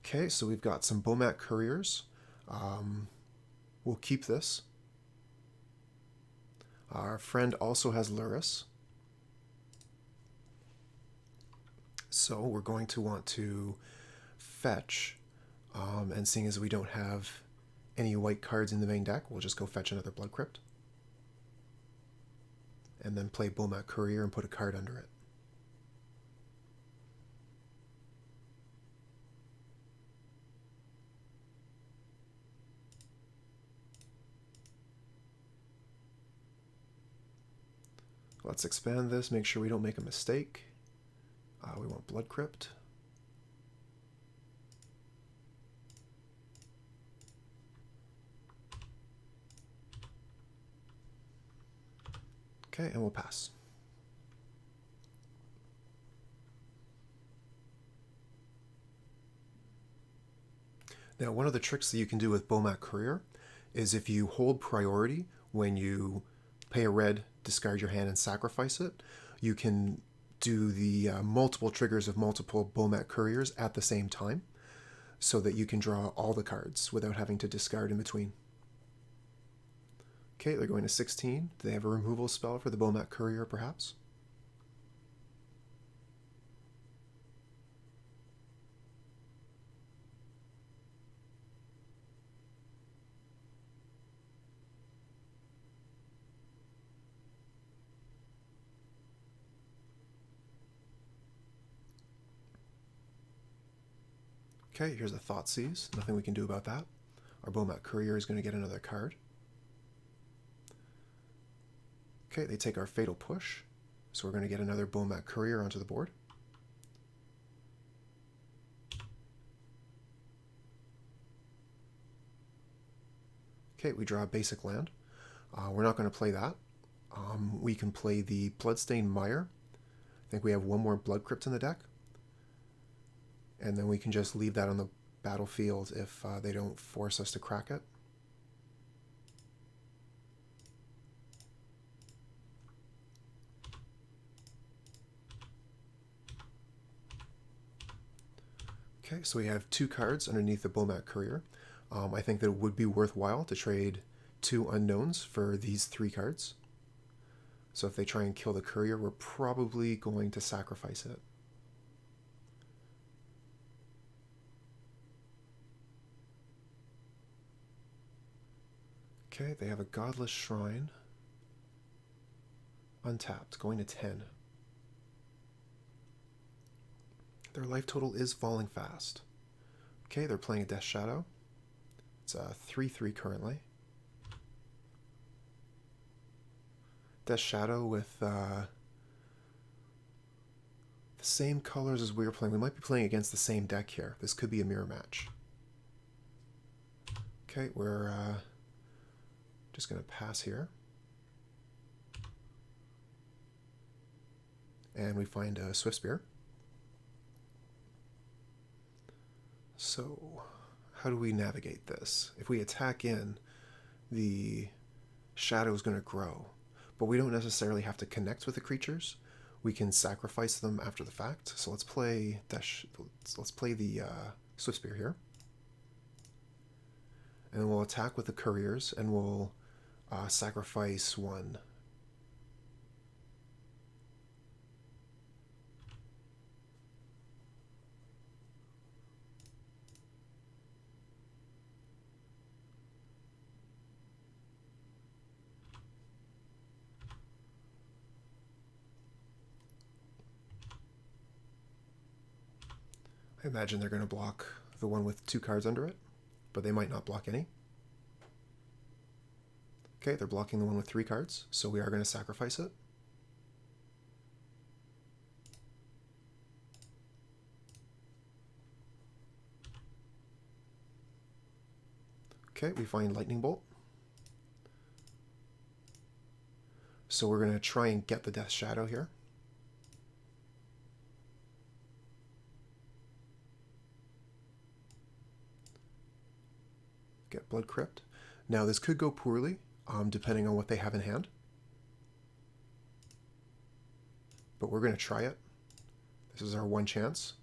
Okay, so we've got some Bomat Couriers. We'll keep this. Our friend also has Lurrus. So we're going to want to fetch, and seeing as we don't have any white cards in the main deck, we'll just go fetch another Blood Crypt. And then play Bomat Courier and put a card under it. Let's expand this, make sure we don't make a mistake. We want Blood Crypt. Okay, and we'll pass. Now, one of the tricks that you can do with Bomat Courier is if you hold priority when you pay a red, discard your hand, and sacrifice it, you can do the multiple triggers of multiple Bomat Couriers at the same time so that you can draw all the cards without having to discard in between. Okay, they're going to 16. Do they have a removal spell for the Bomat Courier, perhaps? Okay, here's a Thoughtseize. Nothing we can do about that. Our Bomat Courier is going to get another card. Okay, they take our Fatal Push, so we're going to get another Bomat Courier onto the board. Okay, we draw a basic land. We're not going to play that. We can play the Bloodstained Mire. I think we have one more Blood Crypt in the deck. And then we can just leave that on the battlefield if they don't force us to crack it. Okay, so we have 2 cards underneath the Bomat Courier. I think that it would be worthwhile to trade 2 unknowns for these 3 cards. So if they try and kill the Courier, we're probably going to sacrifice it. Okay, they have a Godless Shrine. Untapped, going to 10. Their life total is falling fast. Okay, they're playing a Death Shadow. It's a 3/3 currently. Death Shadow with the same colors as we were playing. We might be playing against the same deck here. This could be a mirror match. Okay, we're just going to pass here. And we find a Swiftspear. So, how do we navigate this? If we attack in, the shadow is going to grow. But we don't necessarily have to connect with the creatures. We can sacrifice them after the fact. So let's play the Swiftspear here. And then we'll attack with the Couriers, and we'll sacrifice 1. I imagine they're going to block the one with 2 cards under it, but they might not block any. Okay, they're blocking the one with 3 cards, so we are going to sacrifice it. Okay, we find Lightning Bolt. So we're going to try and get the Death Shadow here. Get Blood Crypt. Now this could go poorly, depending on what they have in hand. But we're going to try it. This is our one chance.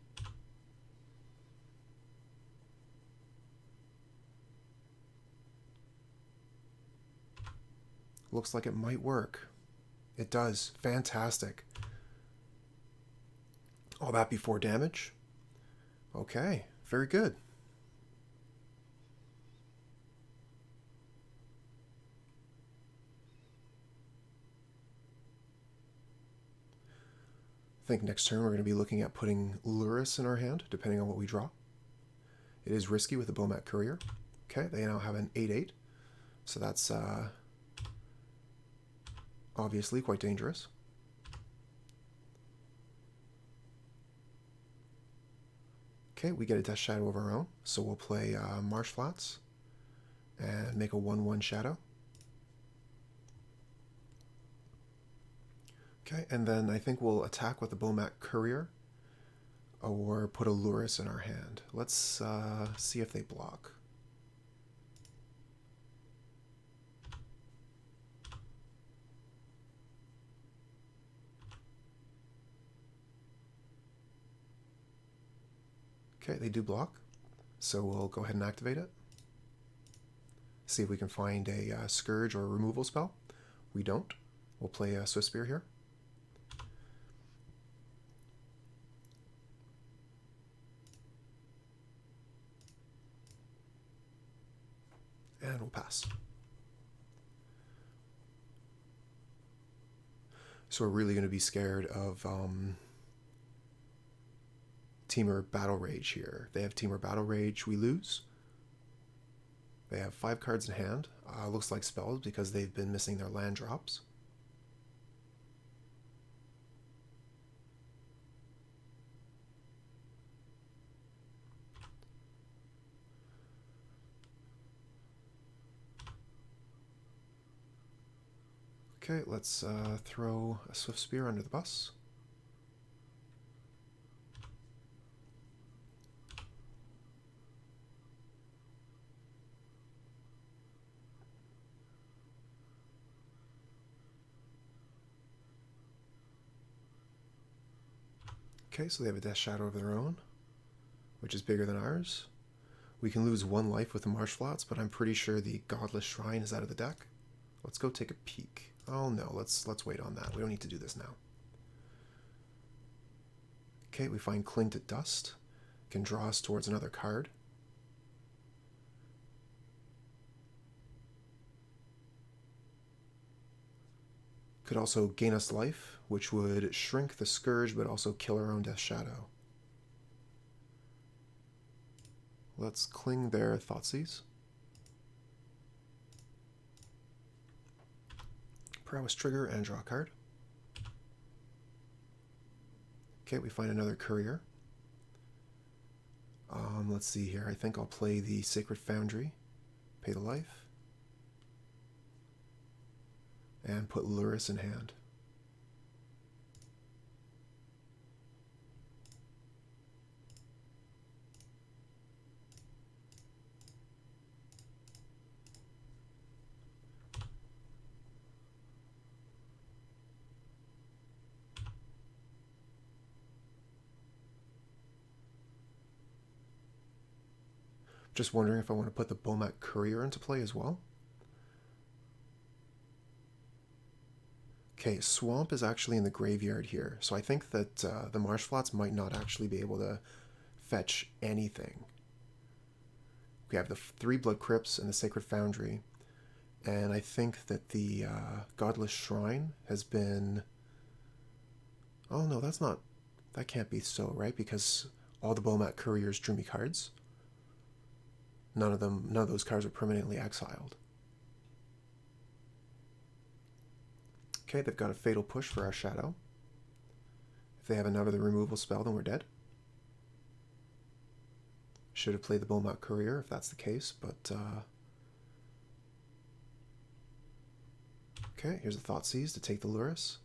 Looks like it might work. It does. Fantastic. All that before damage. Okay, very good. I think next turn we're going to be looking at putting Lurrus in our hand, depending on what we draw. It is risky with the Bomat Courier. Okay, they now have an 8/8, so that's obviously quite dangerous. Okay, we get a Death Shadow of our own, so we'll play Marsh Flats and make a 1/1 Shadow. Okay, and then I think we'll attack with the Bomat Courier or put a Lurrus in our hand. Let's see if they block. Okay, they do block, so we'll go ahead and activate it. See if we can find a Scourge or a removal spell. We don't. We'll play a Swiftspear here. And we'll pass. So we're really going to be scared of Temur Battle Rage here. They have Temur Battle Rage, we lose. They have 5 cards in hand. Looks like spells because they've been missing their land drops. Okay, let's throw a Swiftspear under the bus. Okay, so they have a Death Shadow of their own, which is bigger than ours. We can lose 1 life with the Marsh Flats, but I'm pretty sure the Godless Shrine is out of the deck. Let's go take a peek. Oh no, let's wait on that. We don't need to do this now. Okay, we find Cling to Dust. Can draw us towards another card. Could also gain us life, which would shrink the Scourge, but also kill our own Death Shadow. Let's Cling their Thoughtseize. Prowess trigger and draw a card. Okay, we find another Courier. Let's see here. I think I'll play the Sacred Foundry, pay the life, and put Lurrus in hand. Just wondering if I want to put the Bomat Courier into play as well. Okay, Swamp is actually in the graveyard here, so I think that the Marsh Flats might not actually be able to fetch anything. We have the 3 Blood Crypts and the Sacred Foundry, and I think that the Godless Shrine has been... Oh no, that's not... That can't be so, right? Because all the Bomat Couriers drew me cards. None of those cards are permanently exiled. Okay, they've got a Fatal Push for our Shadow. If they have another removal spell, then we're dead. Should have played the Bomat Courier if that's the case, but... Okay, here's a Thoughtseize to take the Lurrus.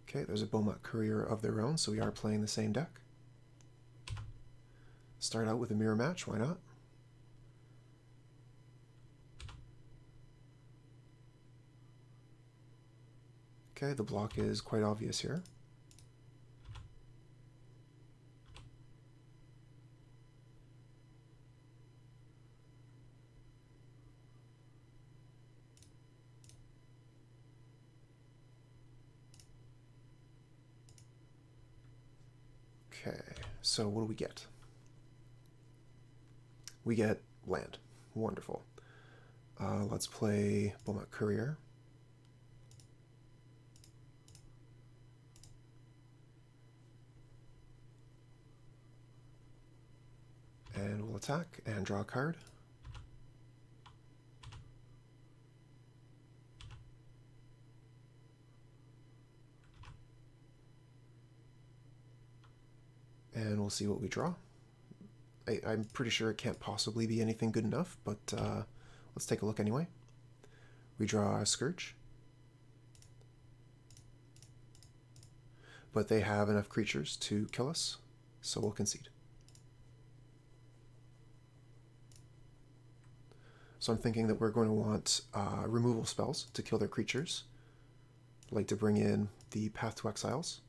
Okay, there's a Bomat Courier of their own, so we are playing the same deck. Start out with a mirror match, why not? Okay, the block is quite obvious here. Okay, so what do we get? We get land. Wonderful. Let's play Bomat Courier. And we'll attack and draw a card. And we'll see what we draw. I'm pretty sure it can't possibly be anything good enough, but let's take a look anyway. We draw a Scourge. But they have enough creatures to kill us, so we'll concede. So I'm thinking that we're going to want removal spells to kill their creatures. I'd like to bring in the Path to Exiles.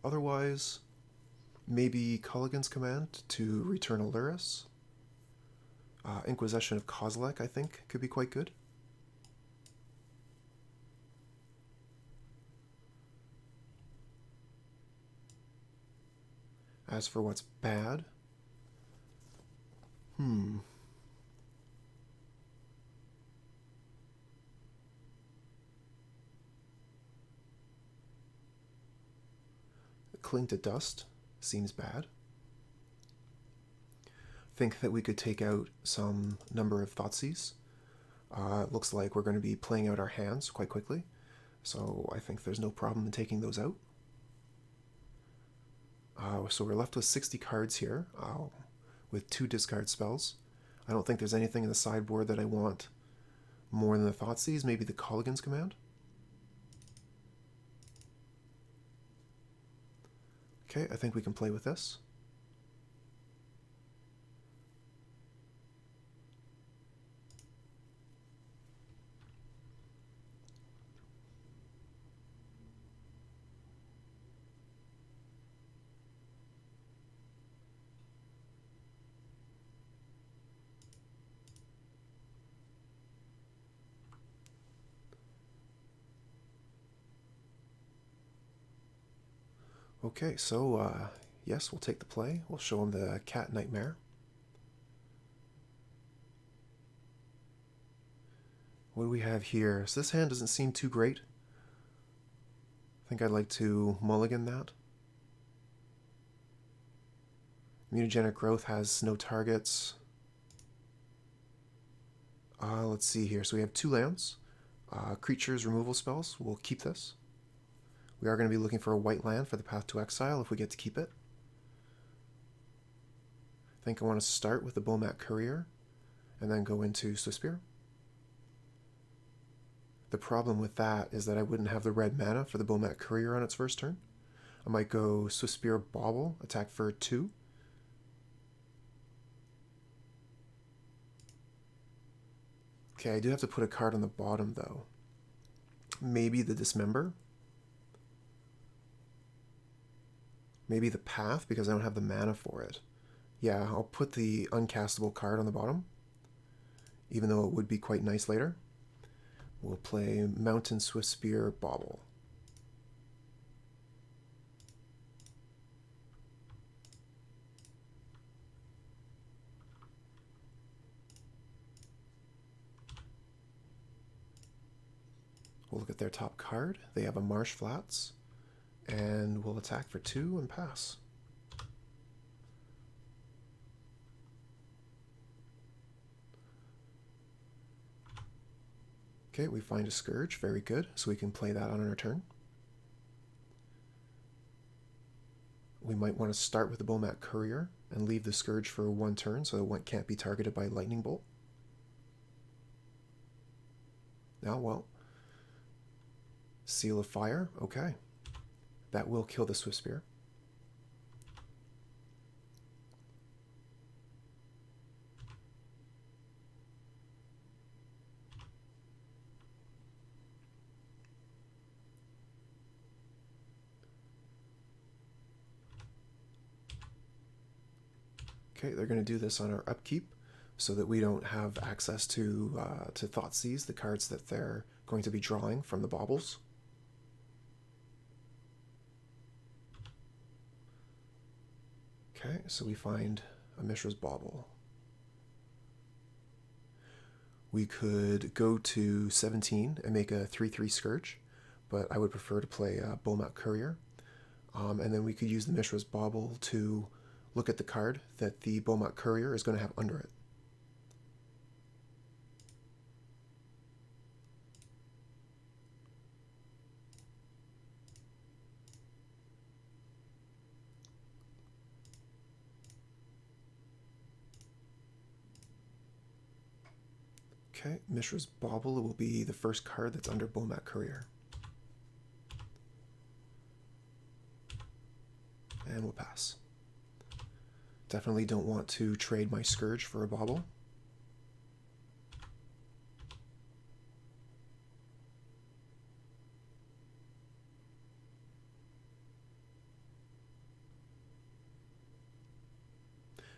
Otherwise, maybe Kolaghan's Command to return a Lurrus. Inquisition of Kozilek, I think, could be quite good. As for what's bad, Cling to Dust seems bad. Think that we could take out some number of Thoughtseize. It looks like we're going to be playing out our hands quite quickly, so I think there's no problem in taking those out. So we're left with 60 cards here, with 2 discard spells. I don't think there's anything in the sideboard that I want more than the Thoughtseize, maybe the Kolaghan's Command. Okay, I think we can play with this. Okay, so yes, we'll take the play. We'll show him the Cat Nightmare. What do we have here? So this hand doesn't seem too great. I think I'd like to mulligan that. Mutagenic Growth has no targets. Let's see here. So we have 2 lands. Creatures removal spells. We'll keep this. We are going to be looking for a white land for the Path to Exile if we get to keep it. I think I want to start with the Bomat Courier and then go into Swiftspear. The problem with that is that I wouldn't have the red mana for the Bomat Courier on its first turn. I might go Swiftspear Bauble, attack for 2. Okay, I do have to put a card on the bottom though. Maybe the Dismember. Maybe the Path, because I don't have the mana for it. Yeah, I'll put the uncastable card on the bottom, even though it would be quite nice later. We'll play Mountain Swiftspear Bauble. We'll look at their top card. They have a Marsh Flats. And we'll attack for 2 and pass. Okay, we find a Scourge. Very good. So we can play that on our turn. We might want to start with the Bomat Courier and leave the Scourge for 1 turn so it can't be targeted by Lightning Bolt. Now, well, Seal of Fire. Okay. That will kill the Swiftspear. Okay, they're going to do this on our upkeep so that we don't have access to Thoughtseize, the cards that they're going to be drawing from the baubles. Okay, so we find a Mishra's Bauble. We could go to 17 and make a 3/3 Scourge, but I would prefer to play Bomat Courier. And then we could use the Mishra's Bauble to look at the card that the Bomat Courier is going to have under it. Okay, Mishra's Bauble will be the first card that's under Bomat Courier. And we'll pass. Definitely don't want to trade my Scourge for a Bauble.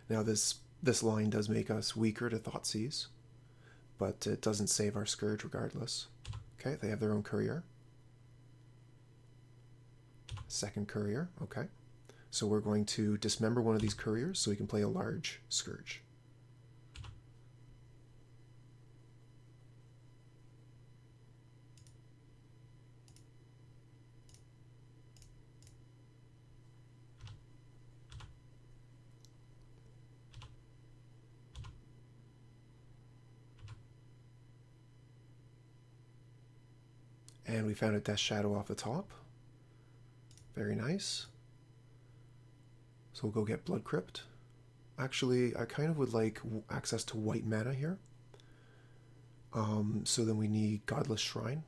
Now this line does make us weaker to Thoughtseize, but it doesn't save our Scourge regardless. Okay, they have their own Courier. Second Courier, okay. So we're going to dismember one of these Couriers so we can play a large Scourge. And we found a Death Shadow off the top. Very nice. So we'll go get Blood Crypt. Actually, I kind of would like access to white mana here. So then we need Godless Shrine.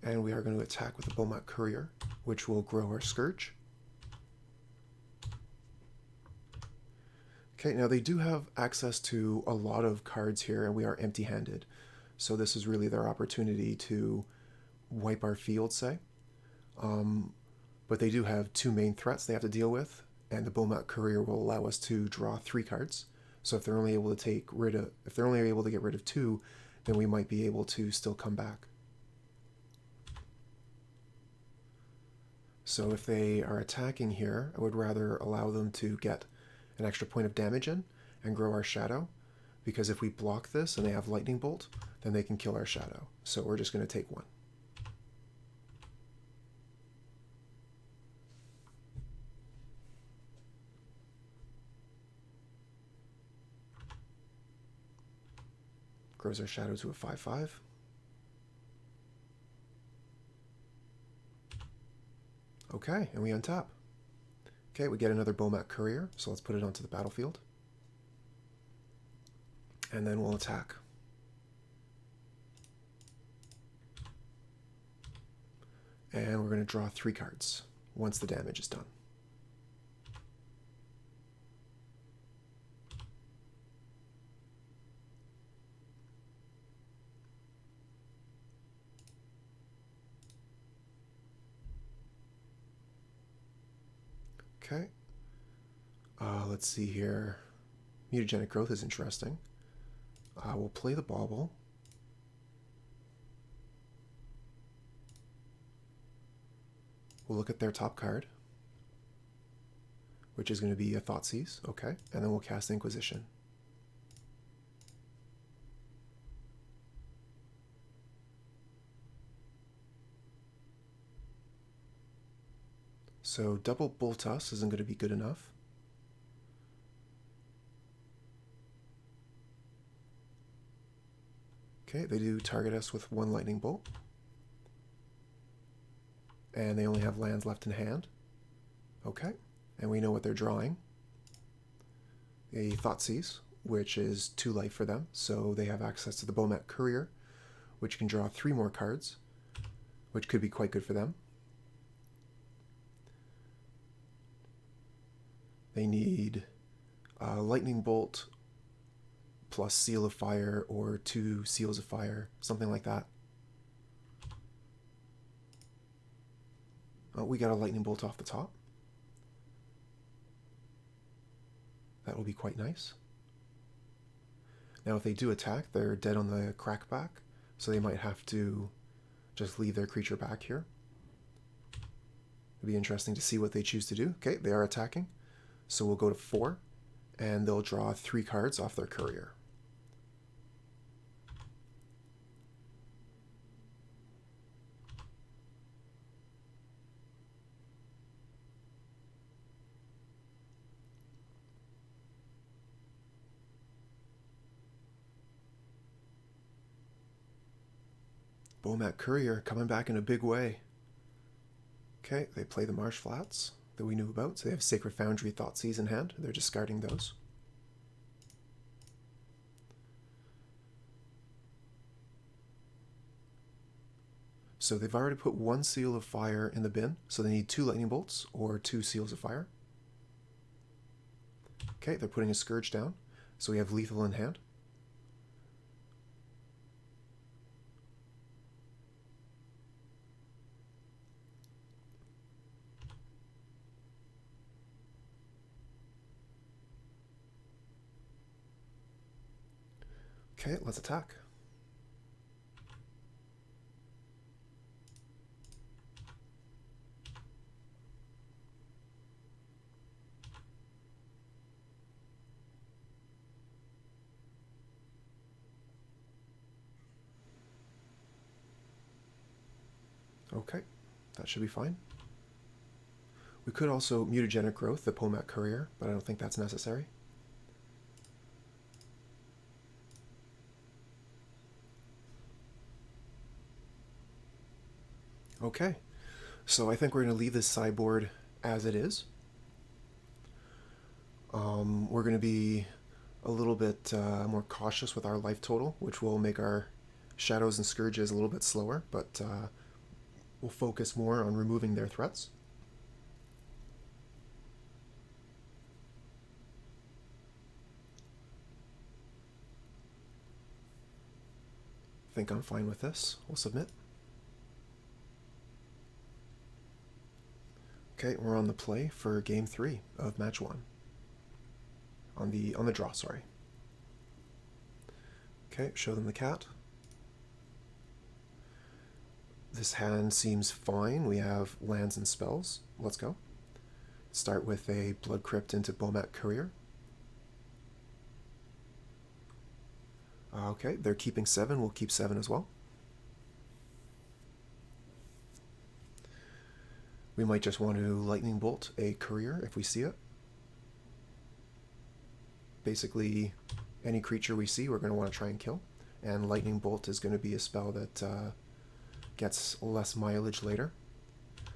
And we are going to attack with the Bomat Courier, which will grow our Scourge. Okay, now they do have access to a lot of cards here, and we are empty-handed. So this is really their opportunity to wipe our field, say. But they do have two main threats they have to deal with, and the Bomat Courier will allow us to draw 3 cards. So if they're only able to get rid of 2, then we might be able to still come back. So if they are attacking here, I would rather allow them to get an extra point of damage in and grow our Shadow, because if we block this and they have Lightning Bolt, then they can kill our Shadow. So we're just going to take 1. Grows our Shadow to a 5/5. Okay, and we untap. Okay, we get another Bomat Courier, so let's put it onto the battlefield. And then we'll attack. And we're going to draw 3 cards once the damage is done. Okay, let's see here. Mutagenic Growth is interesting. We'll play the Bauble. We'll look at their top card, which is going to be a Thoughtseize. Okay, and then we'll cast Inquisition. So double Boltos isn't going to be good enough. Okay, they do target us with 1 Lightning Bolt. And they only have lands left in hand. Okay, and we know what they're drawing. A Thoughtseize, which is 2 life for them, so they have access to the Bomat Courier, which can draw 3 more cards, which could be quite good for them. They need Lightning Bolt plus Seal of Fire or 2 Seals of Fire, something like that. Oh, we got a Lightning Bolt off the top. That will be quite nice. Now if they do attack, they're dead on the crackback, so they might have to just leave their creature back here. It'll be interesting to see what they choose to do. Okay, they are attacking, so we'll go to 4, and they'll draw 3 cards off their courier. Bomat Courier coming back in a big way. Okay, they play the Marsh Flats that we knew about, so they have Sacred Foundry, Thoughtseize in hand. They're discarding those. So they've already put 1 Seal of Fire in the bin, so they need 2 Lightning Bolts or 2 Seals of Fire. Okay, they're putting a Scourge down, so we have lethal in hand. Okay, let's attack. Okay, that should be fine. We could also Mutagenic Growth the Bomat Courier, but I don't think that's necessary. Okay, so I think we're going to leave this sideboard as it is. We're going to be a little bit more cautious with our life total, which will make our shadows and scourges a little bit slower, but we'll focus more on removing their threats. I think I'm fine with this. We'll submit. Okay, we're on the play for game 3 of match 1. On the draw, sorry. Okay, show them the cat. This hand seems fine. We have lands and spells. Let's go. Start with a Blood Crypt into Bomat Courier. Okay, they're keeping 7. We'll keep 7 as well. We might just want to Lightning Bolt a Courier if we see it. Basically, any creature we see, we're going to want to try and kill. And Lightning Bolt is going to be a spell that gets less mileage later.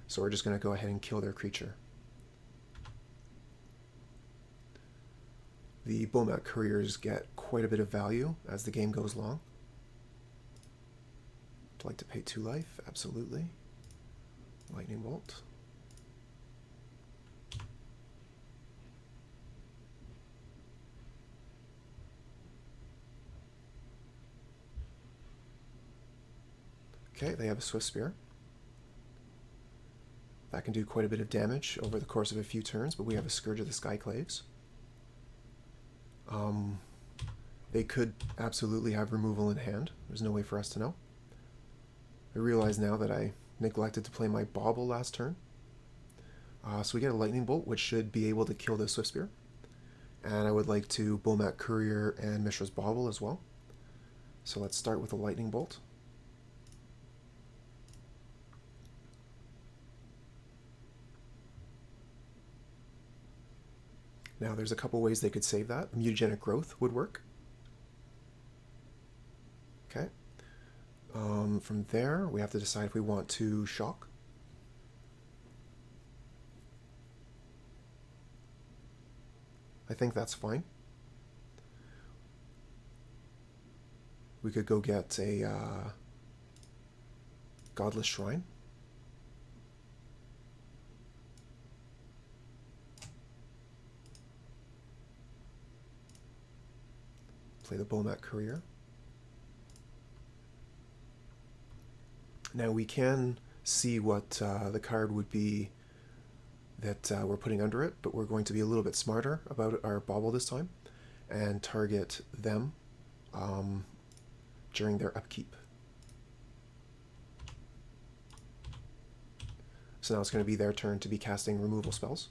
So we're just going to go ahead and kill their creature. The Bomat Couriers get quite a bit of value as the game goes along. Would like to pay 2 life? Absolutely. Lightning Bolt. Okay, they have a Swiftspear. That can do quite a bit of damage over the course of a few turns, but we have a Scourge of the Skyclaves. They could absolutely have removal in hand. There's no way for us to know. I realize now that I neglected to play my Bauble last turn. So we get a Lightning Bolt, which should be able to kill the Swiftspear. And I would like to Bomat Courier and Mishra's Bauble as well. So let's start with a Lightning Bolt. Now there's a couple ways they could save that. Mutagenic Growth would work. Okay. From there, we have to decide if we want to shock. I think that's fine. We could go get a Godless Shrine. Play the Bomat Courier. Now we can see what the card would be that we're putting under it, but we're going to be a little bit smarter about our Bauble this time and target them during their upkeep. So now it's going to be their turn to be casting removal spells.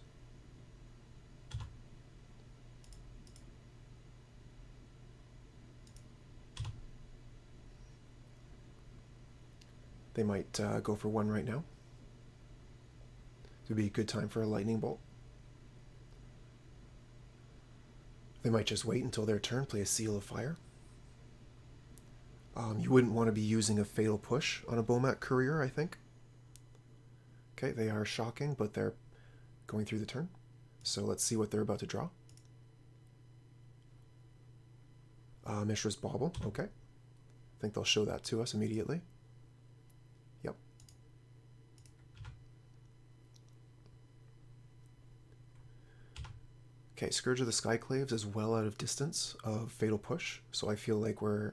They might go for one right now. It would be a good time for a lightning bolt. They might just wait until their turn, play a Seal of Fire. You wouldn't want to be using a Fatal Push on a Bomat Courier, I think. Okay, they are shocking, but they're going through the turn. So let's see what they're about to draw. Mishra's Bauble, okay. I think they'll show that to us immediately. Yep. Okay, Scourge of the Skyclaves is well out of distance of Fatal Push, so I feel like we're,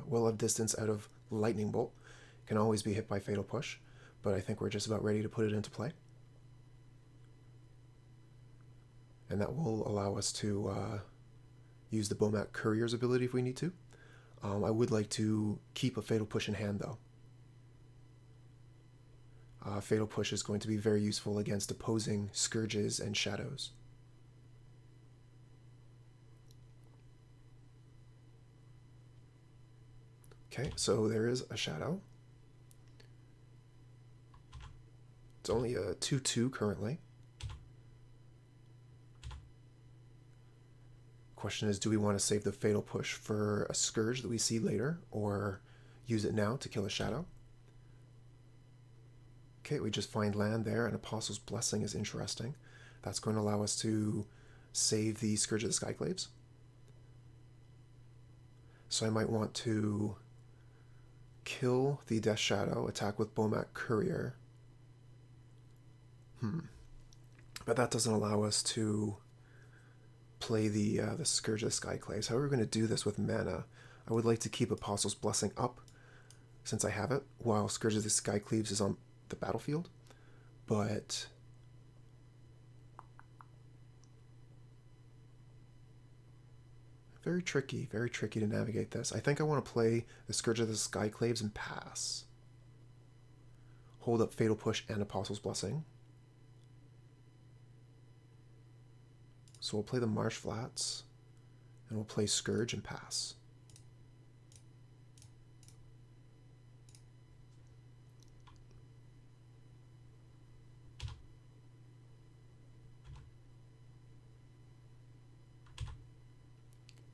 well out of distance out of Lightning Bolt. Can always be hit by Fatal Push, but I think we're just about ready to put it into play. And that will allow us to use the Bomat Courier's ability if we need to. I would like to keep a Fatal Push in hand, though. Fatal Push is going to be very useful against opposing Scourges and Shadows. Okay, so there is a Shadow. It's only a 2/2 currently. Question is, do we want to save the Fatal Push for a Scourge that we see later, or use it now to kill a Shadow? Okay, we just find land there, and Apostle's Blessing is interesting. That's going to allow us to save the Scourge of the Skyclaves. So I might want to kill the Death Shadow, attack with Bomat Courier. But that doesn't allow us to play the Scourge of the Skyclaves. How are we going to do this with mana? I would like to keep Apostle's Blessing up, since I have it, while Scourge of the Skyclaves is on the battlefield. But very tricky to navigate this. I think I want to play the Scourge of the Skyclaves and pass. Hold up Fatal Push and Apostle's Blessing. So we'll play the Marsh Flats, and we'll play Scourge and pass.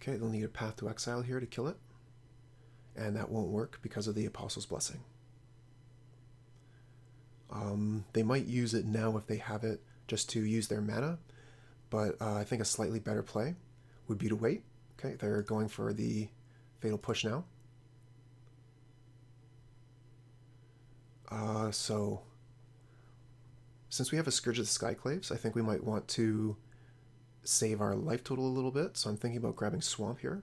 Okay, they'll need a Path to Exile here to kill it, and that won't work because of the Apostle's Blessing. They might use it now if they have it just to use their mana, but I think a slightly better play would be to wait. Okay, they're going for the Fatal Push now. So, since we have a Scourge of the Skyclaves, I think we might want to save our life total a little bit, so I'm thinking about grabbing Swamp here.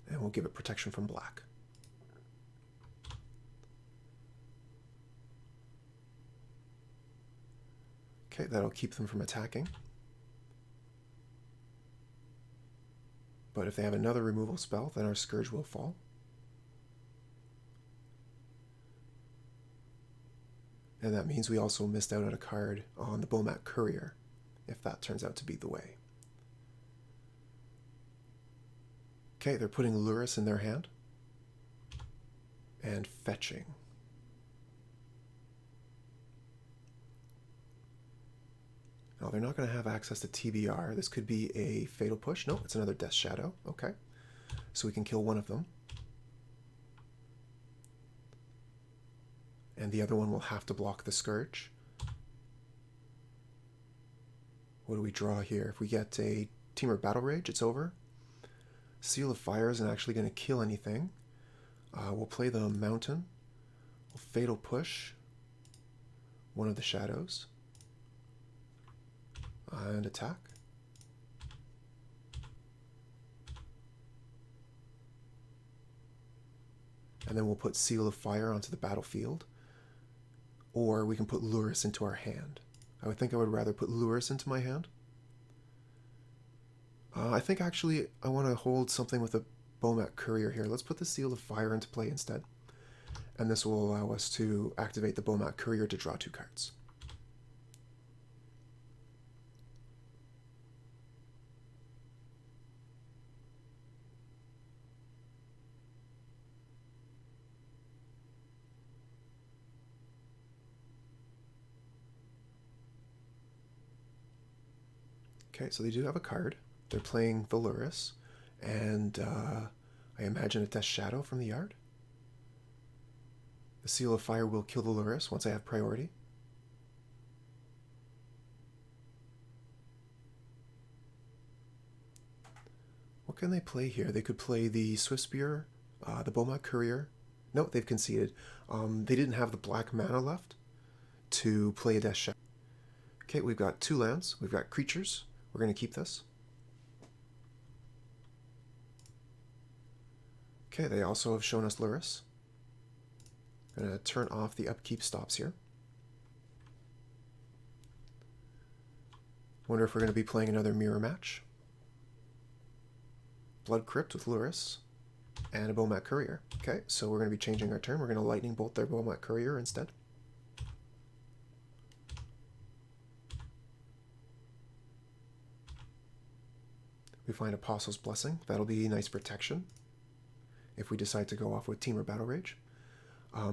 And we'll give it protection from black. Okay, that'll keep them from attacking. But if they have another removal spell, then our Scourge will fall. And that means we also missed out on a card on the Bomat Courier, if that turns out to be the way. Okay, they're putting Lurrus in their hand. And fetching. Now, they're not going to have access to TBR. This could be a Fatal Push. No, it's another Death Shadow. Okay. So we can kill one of them. And the other one will have to block the Scourge. What do we draw here? If we get a Temur Battle Rage, it's over. Seal of Fire isn't actually going to kill anything. We'll play the Mountain. We'll Fatal Push one of the Shadows. And attack. and then we'll put Seal of Fire onto the battlefield. Or we can put Lurrus into our hand. I would think I would rather put Lurrus into my hand. I think actually I want to hold something with a Bomat Courier here. Let's put the Seal of Fire into play instead. And this will allow us to activate the Bomat Courier to draw 2 cards. Okay, so they do have a card. They're playing the Lurrus, and I imagine a Death Shadow from the yard. The Seal of Fire will kill the Lurrus once I have priority. What can they play here? They could play the Swiftspear, the Bomat Courier. No, they've conceded. They didn't have the black mana left to play a Death Shadow. Okay, we've got 2 lands. We've got creatures. We're going to keep this. Okay, they also have shown us Lurrus. I'm going to turn off the upkeep stops here. Wonder if we're going to be playing another mirror match. Blood Crypt with Lurrus and a Bomat Courier. Okay, so we're going to be changing our turn. We're going to Lightning Bolt their Bomat Courier instead. We find Apostle's Blessing. That'll be nice protection if we decide to go off with Temur Battle Rage.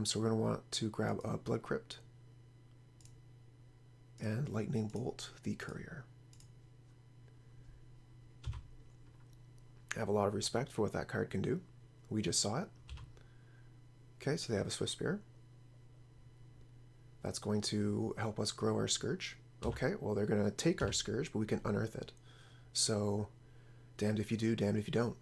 So we're going to want to grab a Blood Crypt and Lightning Bolt the Courier. I have a lot of respect for what that card can do. We just saw it. Okay, so they have a Swiftspear. That's going to help us grow our Scourge. Okay, well they're going to take our Scourge, but we can unearth it. So damned if you do, damned if you don't.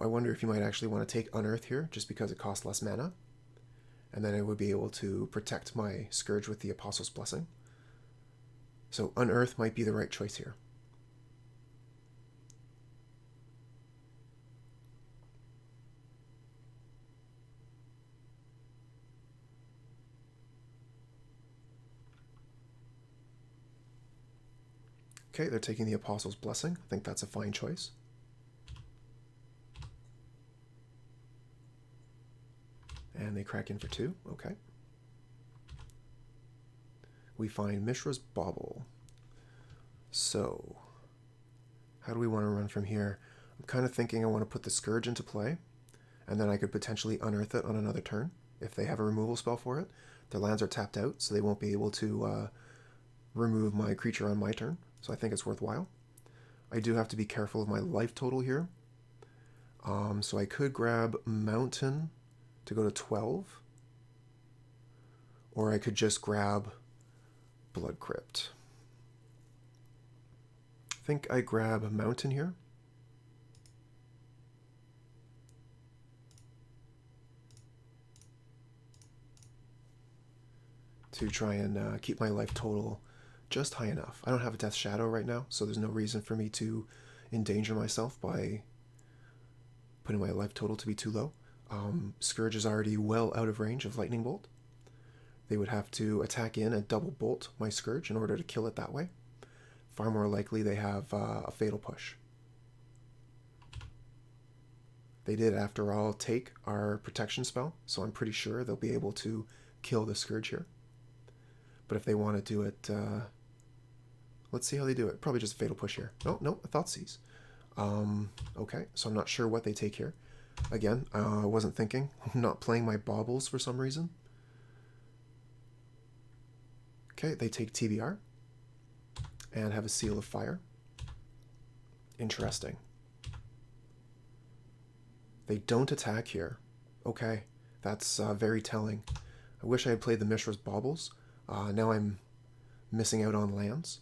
I wonder if you might actually want to take Unearth here, just because it costs less mana. And then I would be able to protect my Scourge with the Apostle's Blessing. So Unearth might be the right choice here. Okay, they're taking the Apostle's Blessing. I think that's a fine choice. And they crack in for 2. Okay. We find Mishra's Bauble. So, how do we want to run from here? I'm kind of thinking I want to put the Scourge into play, and then I could potentially unearth it on another turn if they have a removal spell for it. Their lands are tapped out, so they won't be able to remove my creature on my turn. So I think it's worthwhile. I do have to be careful of my life total here. So I could grab Mountain to go to 12. Or I could just grab Blood Crypt. I think I grab Mountain here. To try and keep my life total just high enough. I don't have a Death Shadow right now, so there's no reason for me to endanger myself by putting my life total to be too low. Scourge is already well out of range of Lightning Bolt. They would have to attack in and double bolt my Scourge in order to kill it that way. Far more likely they have a Fatal Push. They did, after all, take our protection spell, so I'm pretty sure they'll be able to kill the Scourge here. But if they want to do it, let's see how they do it. Probably just a Fatal Push here. Oh, no, a Thoughtseize. Okay, so I'm not sure what they take here. Again, I wasn't thinking. I'm not playing my Baubles for some reason. Okay, they take TBR and have a Seal of Fire. Interesting. They don't attack here. Okay, that's very telling. I wish I had played the Mishra's Baubles. Now I'm missing out on lands.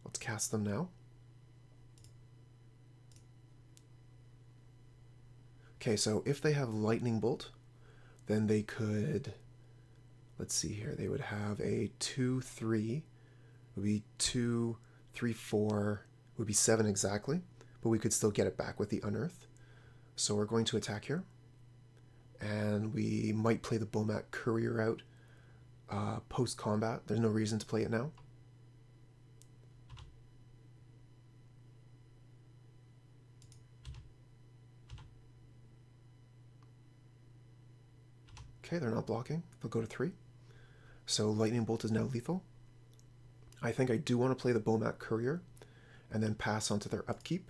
Let's cast them now. Okay, so if they have Lightning Bolt, then they could, let's see here, they would have a 2-3, would be 2, 3, 4, would be 7 exactly. But but we could still get it back with the Unearth. So we're going to attack here, and we might play the Bomat Courier out post-combat. There's no reason to play it now. Okay, they're not blocking. They'll go to 3. So Lightning Bolt is now lethal. I think I do want to play the Bomat Courier and then pass onto their upkeep.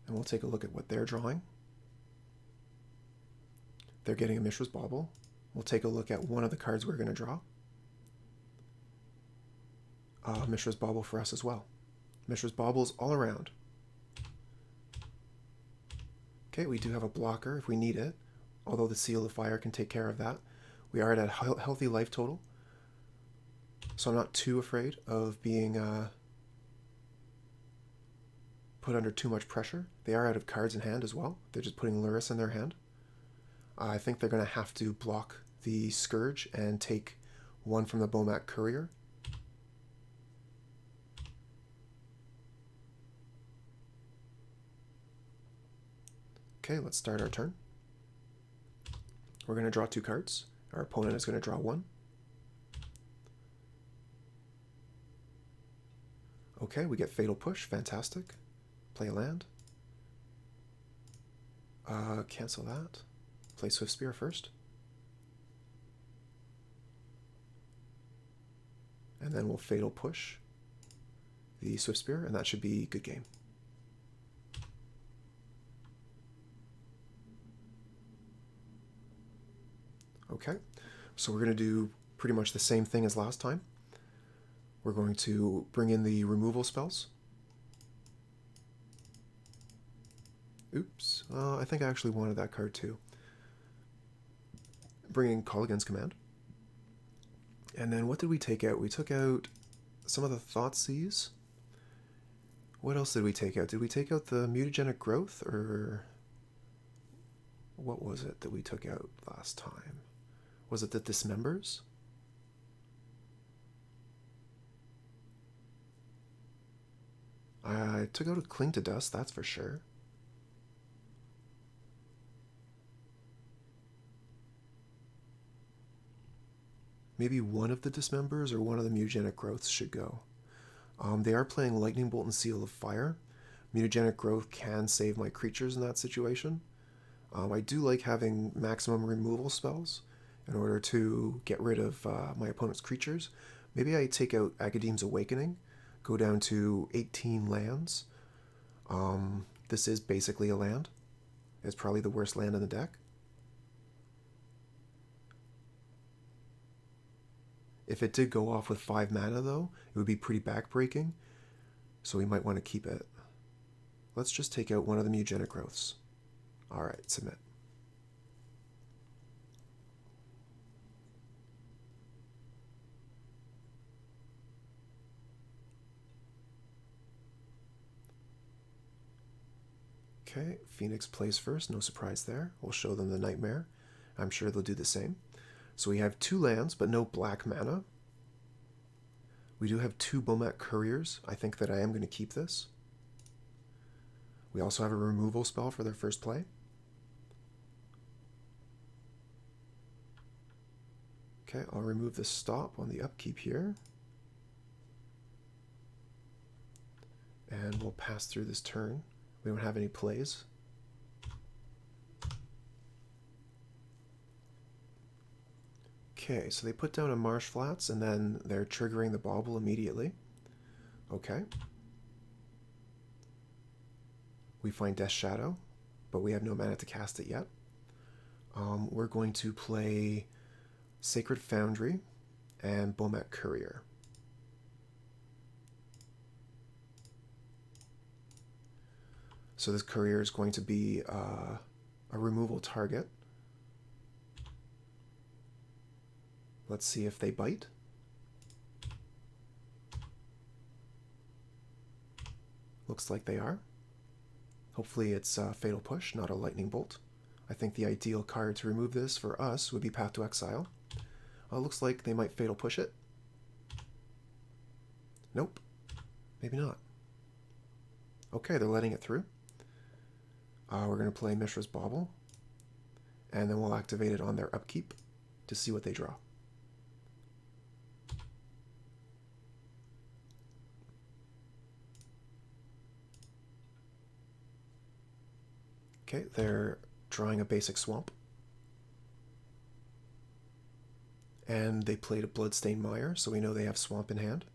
And we'll take a look at what they're drawing. They're getting a Mishra's Bauble. We'll take a look at one of the cards we're going to draw. Mishra's Bauble for us as well. Mishra's Bauble is all around. Okay, we do have a blocker if we need it, although the Seal of Fire can take care of that. We are at a healthy life total, so I'm not too afraid of being put under too much pressure. They are out of cards in hand as well. They're just putting Lurrus in their hand. I think they're going to have to block the Scourge and take one from the Bomat Courier. Okay, let's start our turn. We're going to draw 2 cards. Our opponent is going to draw 1. Okay, we get Fatal Push. Fantastic. Play a land. Cancel that. Play Swiftspear first. And then we'll Fatal Push the Swiftspear, and that should be good game. Okay, so we're going to do pretty much the same thing as last time. We're going to bring in the removal spells. Oops, I think I actually wanted that card too. Bring in Kolaghan's Command. And then what did we take out? We took out some of the Thoughtseize. What else did we take out? Did we take out the Mutagenic Growth, or what was it that we took out last time? Was it the Dismembers? I took out a Cling to Dust, that's for sure. Maybe one of the Dismembers or one of the Mutagenic Growths should go. They are playing Lightning Bolt and Seal of Fire. Mutagenic Growth can save my creatures in that situation. I do like having maximum removal spells in order to get rid of my opponent's creatures. Maybe I take out Agadeem's Awakening, go down to 18 lands. This is basically a land. It's probably the worst land in the deck. If it did go off with 5 mana though, it would be pretty backbreaking, so we might want to keep it. Let's just take out one of the Mutagenic Growths. Alright, submit. Okay, Phoenix plays first, no surprise there. We'll show them the Nightmare. I'm sure they'll do the same. So we have 2 lands, but no black mana. We do have 2 Bomat Couriers. I think that I am going to keep this. We also have a removal spell for their first play. Okay, I'll remove the stop on the upkeep here. And we'll pass through this turn. We don't have any plays. Okay, so they put down a Marsh Flats, and then they're triggering the Bauble immediately. Okay. We find Death Shadow, but we have no mana to cast it yet. We're going to play Sacred Foundry and Bomat Courier. So this Courier is going to be a removal target. Let's see if they bite. Looks like they are. Hopefully it's a Fatal Push, not a Lightning Bolt. I think the ideal card to remove this for us would be Path to Exile. Looks like they might Fatal Push it. Nope. Maybe not. Okay, they're letting it through. We're going to play Mishra's Bauble, and then we'll activate it on their upkeep to see what they draw. Okay, they're drawing a basic swamp. And they played a Bloodstained Mire, so we know they have swamp in hand.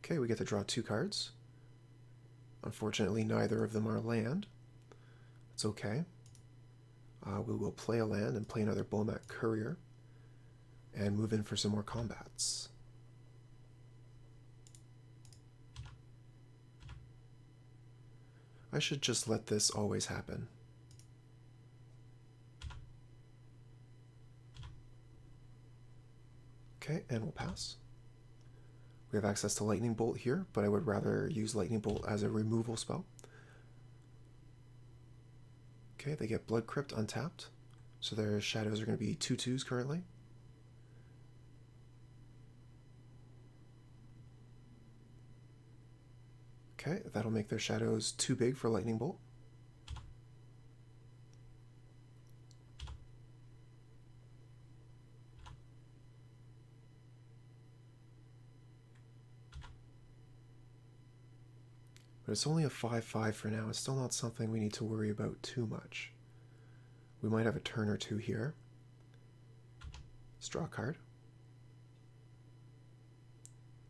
Okay, we get to draw 2 cards. Unfortunately, neither of them are land. It's okay. We will play a land and play another Bomat Courier and move in for some more combats. I should just let this always happen. Okay, and we'll pass. We have access to Lightning Bolt here, but I would rather use Lightning Bolt as a removal spell. Okay, they get Blood Crypt untapped, so their shadows are going to be 2/2s currently. Okay, that'll make their shadows too big for Lightning Bolt. But it's only a 5/5 for now. It's still not something we need to worry about too much. We might have a turn or two here. Let's draw a card.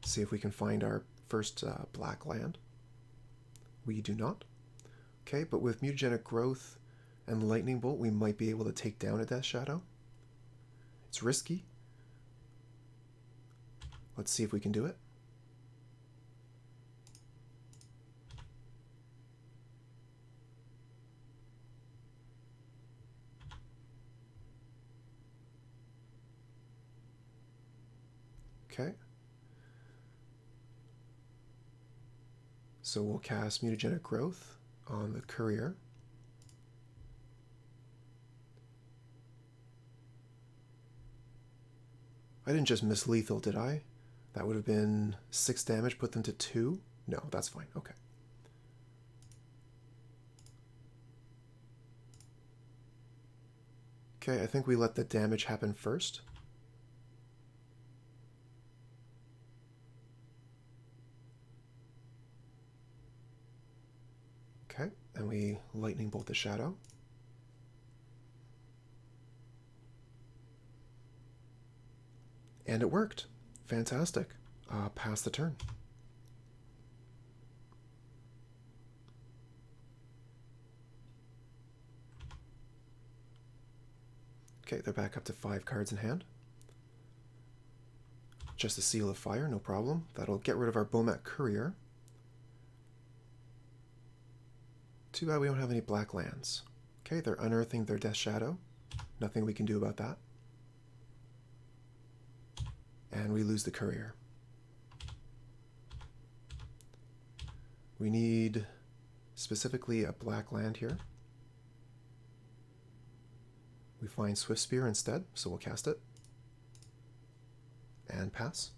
See if we can find our first black land. We do not. Okay, but with Mutagenic Growth and Lightning Bolt, we might be able to take down a Death Shadow. It's risky. Let's see if we can do it. Okay. So we'll cast Mutagenic Growth on the Courier. I didn't just miss lethal, did I? That would have been 6 damage, put them to 2? No, that's fine. Okay. Okay, I think we let the damage happen first. Okay, and we Lightning Bolt the Shadow. And it worked. Fantastic. Pass the turn. Okay, they're back up to 5 cards in hand. Just a Seal of Fire, no problem. That'll get rid of our Bomat Courier. Too bad we don't have any black lands. Okay, they're unearthing their Death Shadow. Nothing we can do about that. And we lose the Courier. We need specifically a black land here. We find Swiftspear instead, so we'll cast it. And pass.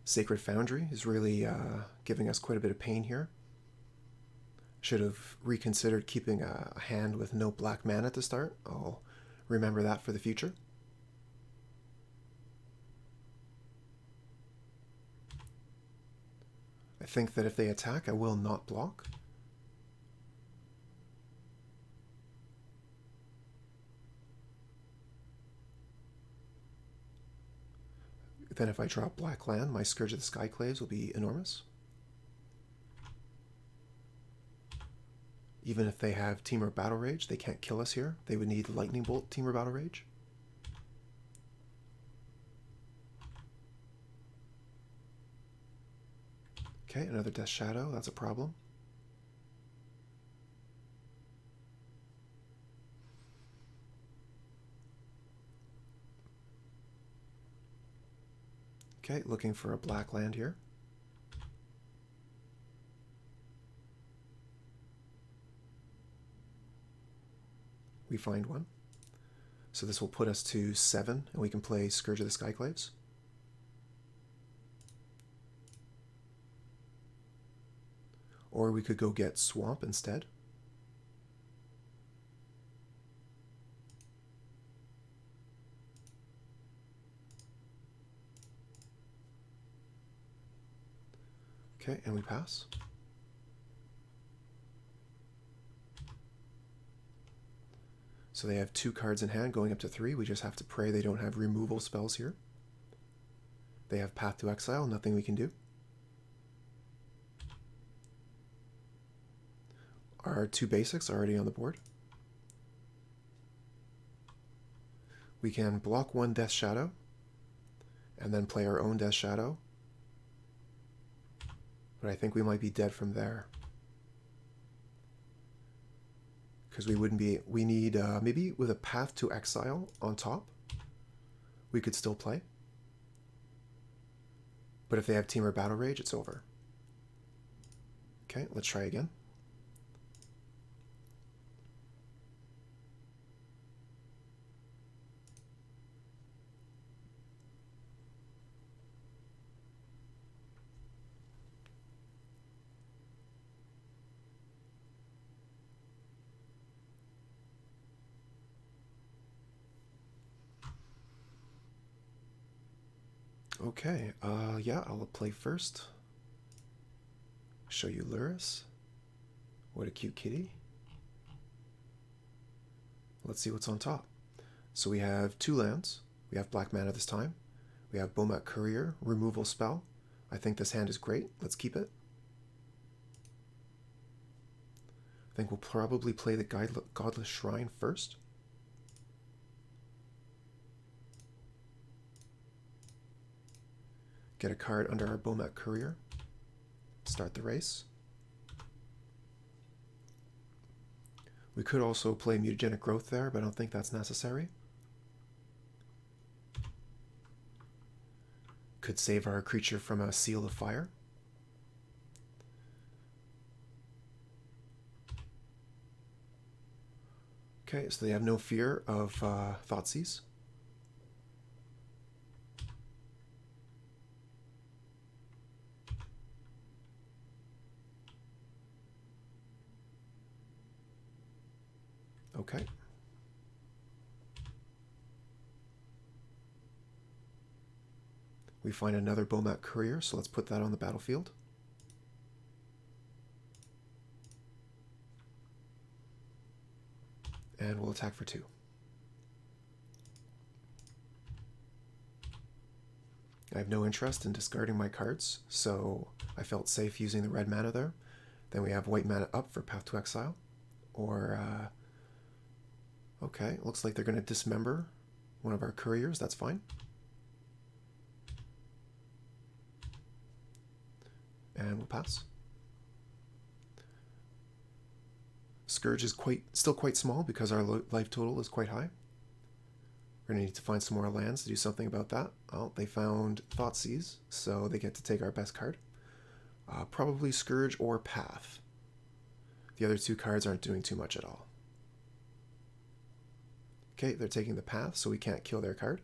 Sacred Foundry is really giving us quite a bit of pain here. Should have reconsidered keeping a hand with no black mana to start. I'll remember that for the future. I think that if they attack, I will not block. Then if I drop black land, my Scourge of the Skyclaves will be enormous. Even if they have Temur Battle Rage, they can't kill us here. They would need Lightning Bolt Temur Battle Rage. Okay, another Death Shadow. That's a problem. Okay, looking for a black land here. we find one. So this will put us to 7, and we can play Scourge of the Skyclaves. Or we could go get Swamp instead. Okay, and we pass. So they have 2 cards in hand going up to 3. We just have to pray they don't have removal spells here. They have Path to Exile, nothing we can do. Our 2 basics are already on the board. We can block 1 Death Shadow, and then play our own Death Shadow. But I think we might be dead from there. Because we wouldn't be... We need... maybe with a Path to Exile on top, we could still play. But if they have Temur Battle Rage, it's over. Okay, let's try again. Okay, yeah, I'll play first. Show you Lurrus. What a cute kitty. Let's see what's on top. So we have 2 lands. We have black mana this time. We have Bomat Courier, removal spell. I think this hand is great. Let's keep it. I think we'll probably play the Godless Shrine first. Get a card under our Bomat Courier. Start the race. We could also play Mutagenic Growth there, but I don't think that's necessary. Could save our creature from a Seal of Fire. Okay, so they have no fear of Thoughtseize. Okay. We find another Bomat Courier, so let's put that on the battlefield. And we'll attack for 2. I have no interest in discarding my cards, so I felt safe using the red mana there. Then we have white mana up for Path to Exile. Or, okay, looks like they're going to dismember one of our couriers. That's fine. And we'll pass. Scourge is still quite small because our life total is quite high. We're going to need to find some more lands to do something about that. Oh, they found Thoughtseize, so they get to take our best card. Probably Scourge or Path. The other 2 cards aren't doing too much at all. Okay, they're taking the Path, so we can't kill their card.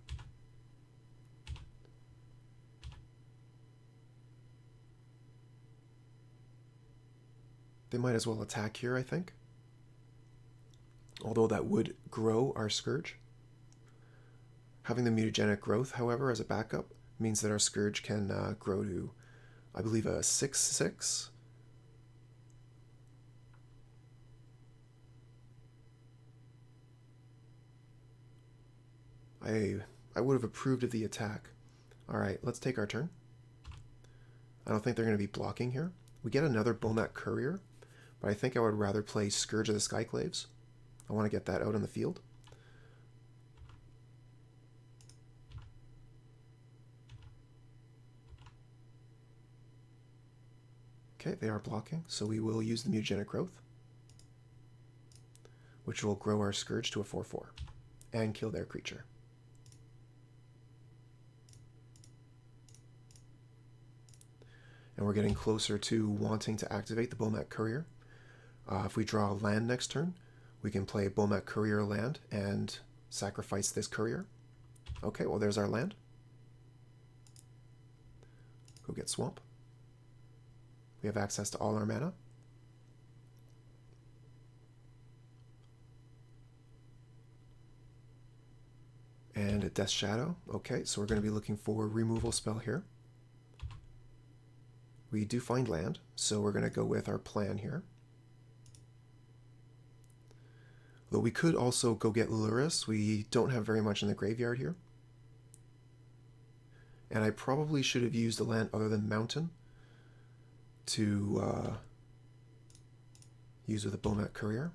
They might as well attack here, I think. Although that would grow our Scourge. Having the Mutagenic Growth, however, as a backup, means that our Scourge can grow to, I believe, a 6/6. I would have approved of the attack. Alright, let's take our turn. I don't think they're going to be blocking here. We get another Bomat Courier, but I think I would rather play Scourge of the Skyclaves. I want to get that out on the field. Okay, they are blocking, so we will use the Mutagenic Growth, which will grow our Scourge to a 4/4 and kill their creature. And we're getting closer to wanting to activate the Bomat Courier. If we draw a land next turn, We can play Bomat Courier land and sacrifice this courier. Okay, well there's our land. Go get Swamp. We have access to all our mana. And a Death Shadow. Okay, so we're going to be looking for a removal spell here. We do find land, so we're going to go with our plan here. Though we could also go get Lurrus. We don't have very much in the graveyard here. And I probably should have used a land other than Mountain to use with a Bomat Courier.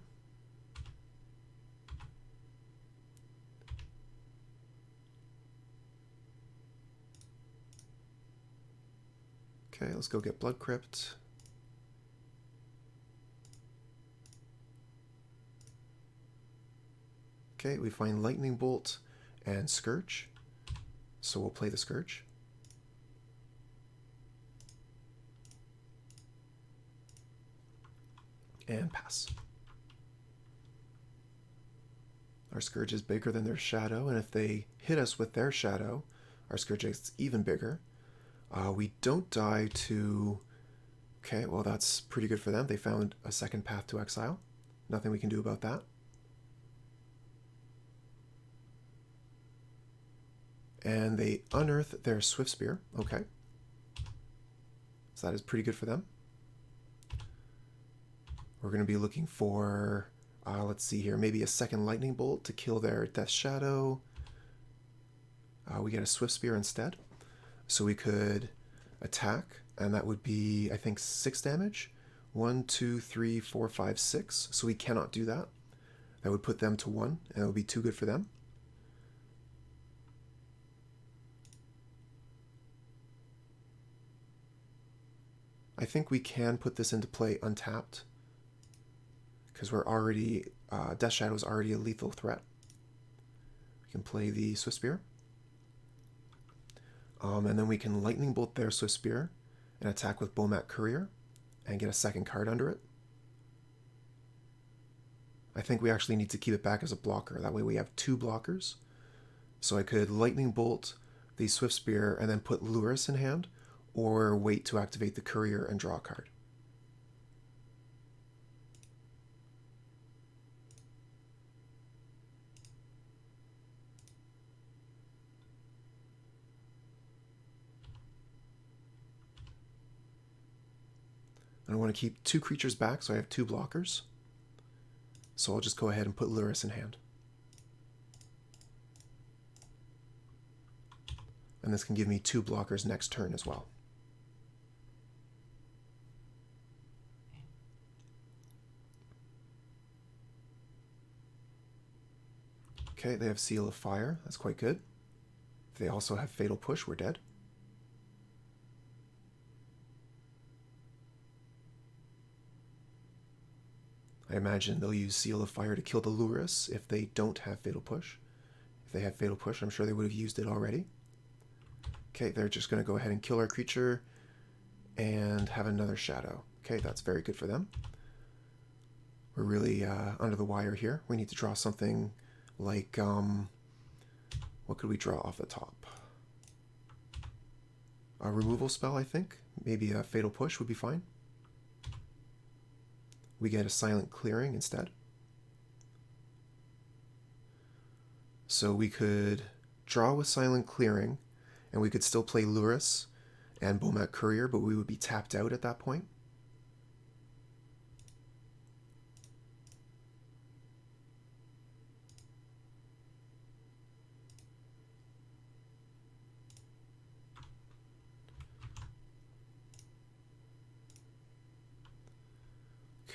Okay, let's go get Blood Crypt. Okay, we find Lightning Bolt and Scourge. So we'll play the Scourge. And pass. Our Scourge is bigger than their Shadow, and if they hit us with their Shadow, our Scourge is even bigger. We don't die to... Okay, well that's pretty good for them. They found a second path to exile. Nothing we can do about that. And they unearth their Swiftspear. Okay. So that is pretty good for them. We're going to be looking for, let's see here, maybe a second Lightning Bolt to kill their Death Shadow. We get a Swiftspear instead. So we could attack, and that would be, I think, 6 damage. 1, 2, 3, 4, 5, 6. So we cannot do that. That would put them to 1, and it would be too good for them. I think we can put this into play untapped, because we're already, Death Shadow is already a lethal threat. We can play the Swiftspear. And then we can Lightning Bolt their Swiftspear and attack with Bomat Courier and get a second card under it. I think we actually need to keep it back as a blocker. That way we have 2 blockers. So I could Lightning Bolt the Swiftspear and then put Lurrus in hand, or wait to activate the Courier and draw a card. And I want to keep 2 creatures back, so I have 2 blockers. So I'll just go ahead and put Lurrus in hand. And this can give me 2 blockers next turn as well. Okay, they have Seal of Fire. That's quite good. If they also have Fatal Push, we're dead. I imagine they'll use Seal of Fire to kill the Lurrus if they don't have Fatal Push. If they have Fatal Push, I'm sure they would have used it already. Okay, they're just going to go ahead and kill our creature and have another Shadow. Okay, that's very good for them. We're really under the wire here. We need to draw something like, what could we draw off the top? A removal spell, I think. Maybe a Fatal Push would be fine. We get a Silent Clearing instead. So we could draw with Silent Clearing, and we could still play Lurrus and Bomat Courier, but we would be tapped out at that point.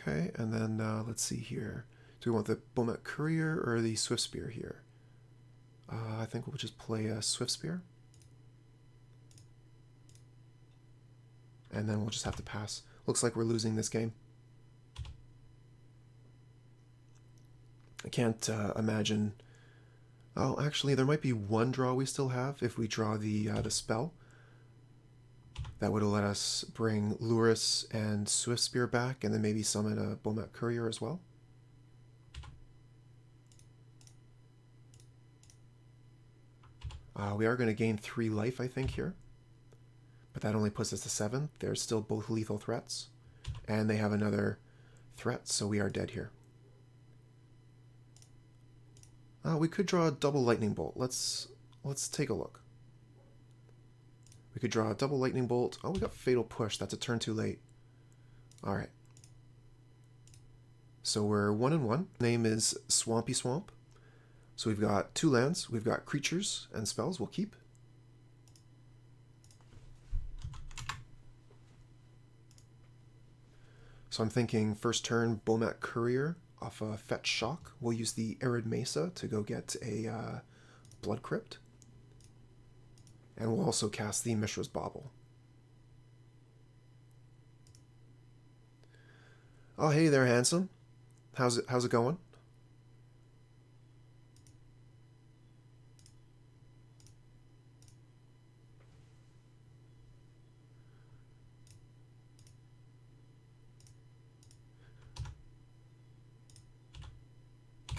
Okay, and then let's see here. Do we want the Bomat Courier or the Swiftspear here? I think we'll just play a Swiftspear. And then we'll just have to pass. Looks like we're losing this game. I can't imagine... Oh, actually, there might be one draw we still have if we draw the spell. That would have let us bring Lurrus and Swiftspear back, and then maybe summon a Bomat Courier as well. We are going to gain 3 life, I think, here. But that only puts us to 7. They're still both lethal threats. And they have another threat, so we are dead here. We could draw a double lightning bolt. Let's take a look. We could draw a double lightning bolt. Oh, we got fatal push. That's a turn too late. All right. So we're 1-1. Name is Swampy Swamp. So we've got 2 lands. We've got creatures and spells. We'll keep. So I'm thinking first turn Bomat Courier off a Fetch Shock. We'll use the Arid Mesa to go get a Blood Crypt. And we'll also cast the Mishra's Bauble. Oh, hey there, handsome. How's it going?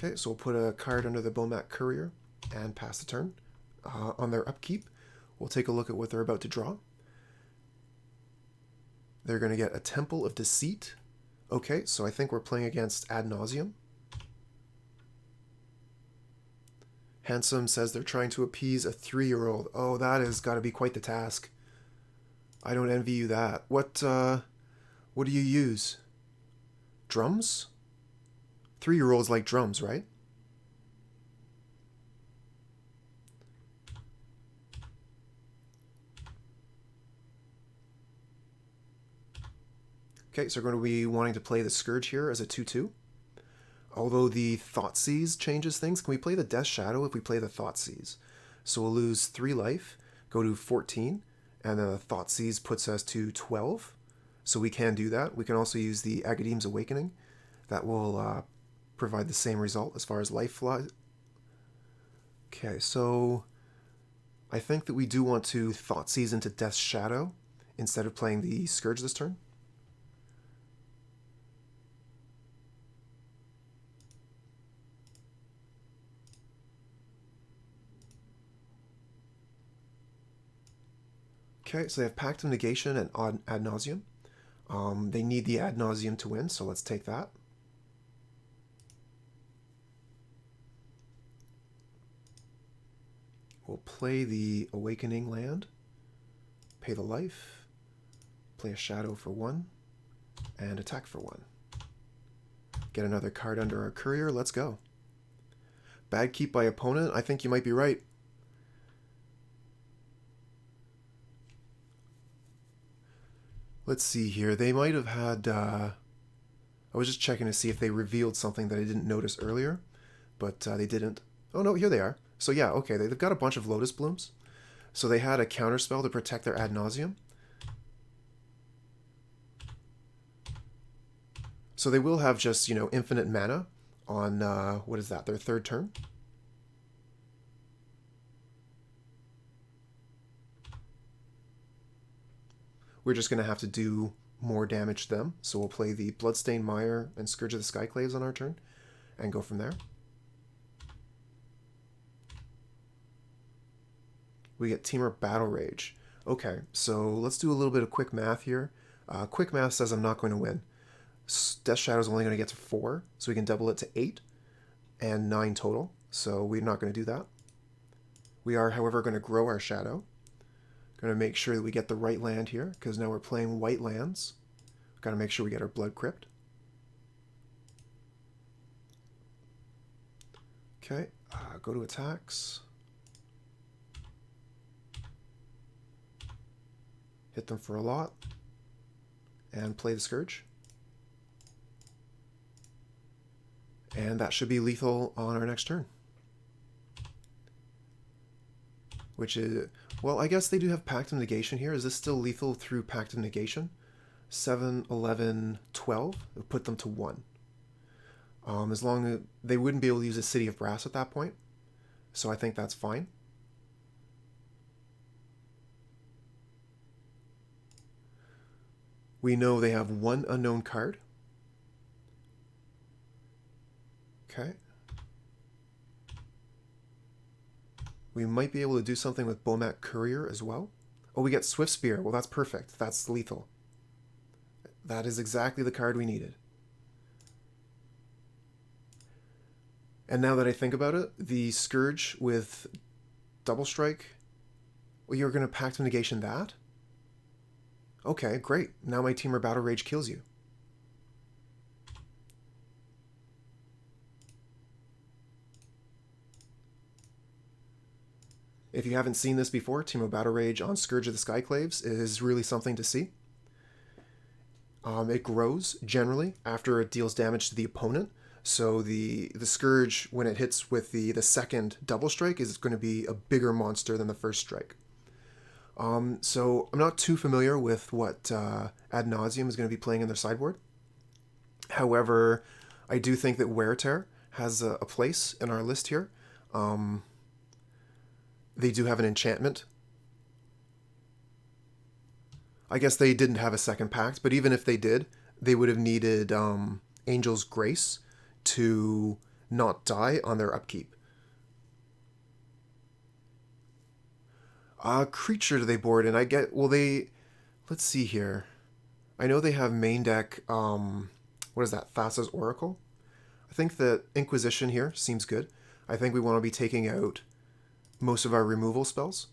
Okay, so we'll put a card under the Bomat Courier and pass the turn. On their upkeep, we'll take a look at what they're about to draw. They're going to get a Temple of Deceit. Okay, so I think we're playing against Ad Nauseam. Handsome says they're trying to appease a 3-year-old. Oh, that has got to be quite the task. I don't envy you that. What do you use? Drums? 3-year-olds like drums, right? Okay, so we're going to be wanting to play the Scourge here as a 2/2. Although the Thoughtseize changes things, can we play the Death Shadow if we play the Thoughtseize? So we'll lose 3 life, go to 14, and then the Thoughtseize puts us to 12. So we can do that. We can also use the Agadeem's Awakening. That will provide the same result as far as life flies. Okay, so I think that we do want to Thoughtseize into Death's Shadow instead of playing the Scourge this turn. Okay, so they have Pact of Negation and Ad Nauseam. They need the Ad Nauseam to win, so let's take that. We'll play the Awakening land, pay the life, play a Shadow for 1, and attack for 1. Get another card under our Courier, let's go. Bad keep by opponent, I think you might be right. Let's see here. They might have had... I was just checking to see if they revealed something that I didn't notice earlier, but they didn't. Oh no, here they are. So yeah, okay, they've got a bunch of Lotus Blooms. So they had a counterspell to protect their Ad Nauseam. So they will have just, you know, infinite mana on, what is that, their 3rd turn? We're just going to have to do more damage to them. So we'll play the Bloodstained Mire and Scourge of the Skyclaves on our turn and go from there. We get Temur Battle Rage. Okay, so let's do a little bit of quick math here. Quick math says I'm not going to win. Death Shadow is only going to get to 4, so we can double it to 8 and 9 total. So we're not going to do that. We are, however, going to grow our Shadow. Going to make sure that we get the right land here, because now we're playing white lands. Got to make sure we get our Blood Crypt. Okay, go to attacks. Hit them for a lot. And play the Scourge. And that should be lethal on our next turn. Which is... Well, I guess they do have Pact of Negation here. Is this still lethal through Pact of Negation? 7, 11, 12. It'll put them to 1. As long as... They wouldn't be able to use a City of Brass at that point. So I think that's fine. We know they have 1 unknown card. Okay. We might be able to do something with Bomat Courier as well. Oh, we get Swiftspear. Well, that's perfect. That's lethal. That is exactly the card we needed. And now that I think about it, the Scourge with Double Strike, well, you're going to Pact of Negation that? Okay, great. Now my Temur Battle Rage kills you. If you haven't seen this before, Temur Battle Rage on Scourge of the Skyclaves is really something to see. It grows, generally, after it deals damage to the opponent. So the Scourge, when it hits with the second double strike, is going to be a bigger monster than the first strike. So I'm not too familiar with what Ad Nauseam is going to be playing in their sideboard. However, I do think that Wear Tear has a place in our list here. They do have an enchantment. I guess they didn't have a second pact, but even if they did, they would have needed Angel's Grace to not die on their upkeep. Creature do they board in? Let's see here. I know they have main deck, what is that, Thassa's Oracle? I think that Inquisition here seems good. I think we want to be taking out most of our removal spells.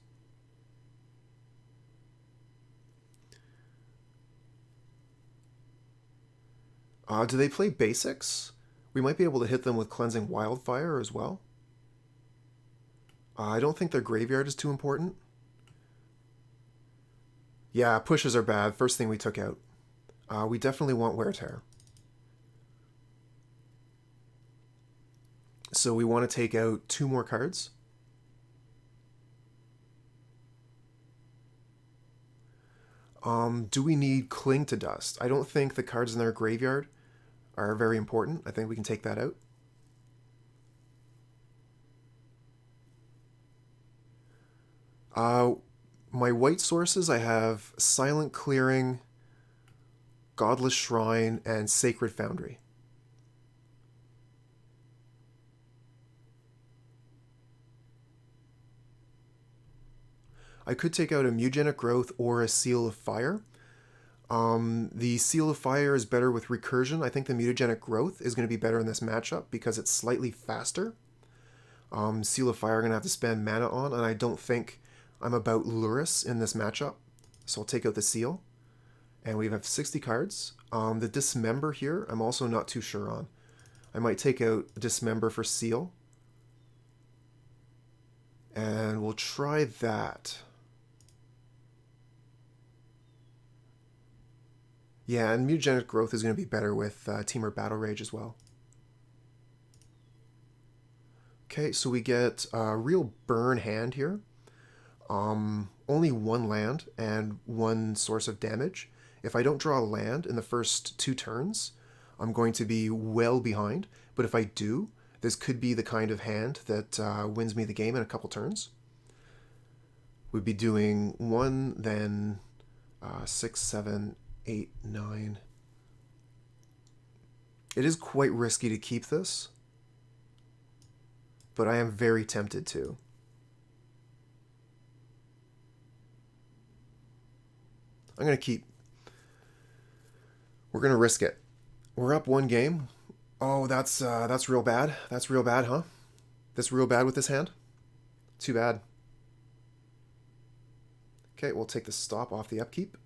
Do they play basics? We might be able to hit them with Cleansing Wildfire as well. I don't think their graveyard is too important. Yeah, pushes are bad. First thing we took out. We definitely want Wear Tear. So we want to take out 2 more cards. Do we need Cling to Dust? I don't think the cards in their graveyard are very important. I think we can take that out. My white sources, I have Silent Clearing, Godless Shrine, and Sacred Foundry. I could take out a Mutagenic Growth or a Seal of Fire. The Seal of Fire is better with Recursion. I think the Mutagenic Growth is going to be better in this matchup because it's slightly faster. Seal of Fire I'm going to have to spend mana on, and I don't think I'm about Lurrus in this matchup. So I'll take out the Seal. And we have 60 cards. The Dismember here, I'm also not too sure on. I might take out Dismember for Seal. And we'll try that. Yeah, and Mutagenic Growth is going to be better with Temur Battle Rage as well. Okay, so we get a real burn hand here. Only 1 land and 1 source of damage. If I don't draw a land in the first 2 turns, I'm going to be well behind. But if I do, this could be the kind of hand that wins me the game in a couple turns. We'd be doing 1, then 6, 7, 8, 9. It is quite risky to keep this, but I am very tempted to. I'm going to keep. We're going to risk it. We're up 1 game. Oh, that's real bad. That's real bad, huh? That's real bad with this hand? Too bad. Okay, we'll take the stop off the upkeep.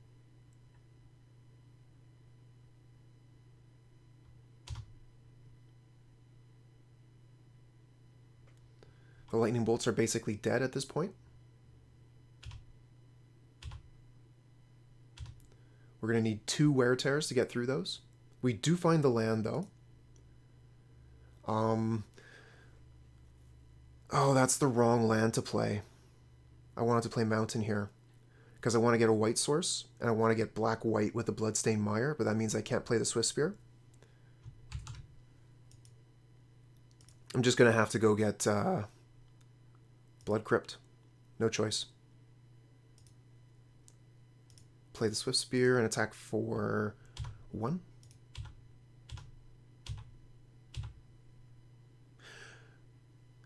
The lightning bolts are basically dead at this point. We're going to need 2 Wear Tears to get through those. We do find the land, though. Oh, that's the wrong land to play. I wanted to play Mountain here because I want to get a white source, and I want to get black-white with the Bloodstained Mire, but that means I can't play the Swiftspear. I'm just going to have to go get Blood Crypt. No choice. Play the Swiftspear and attack for 1.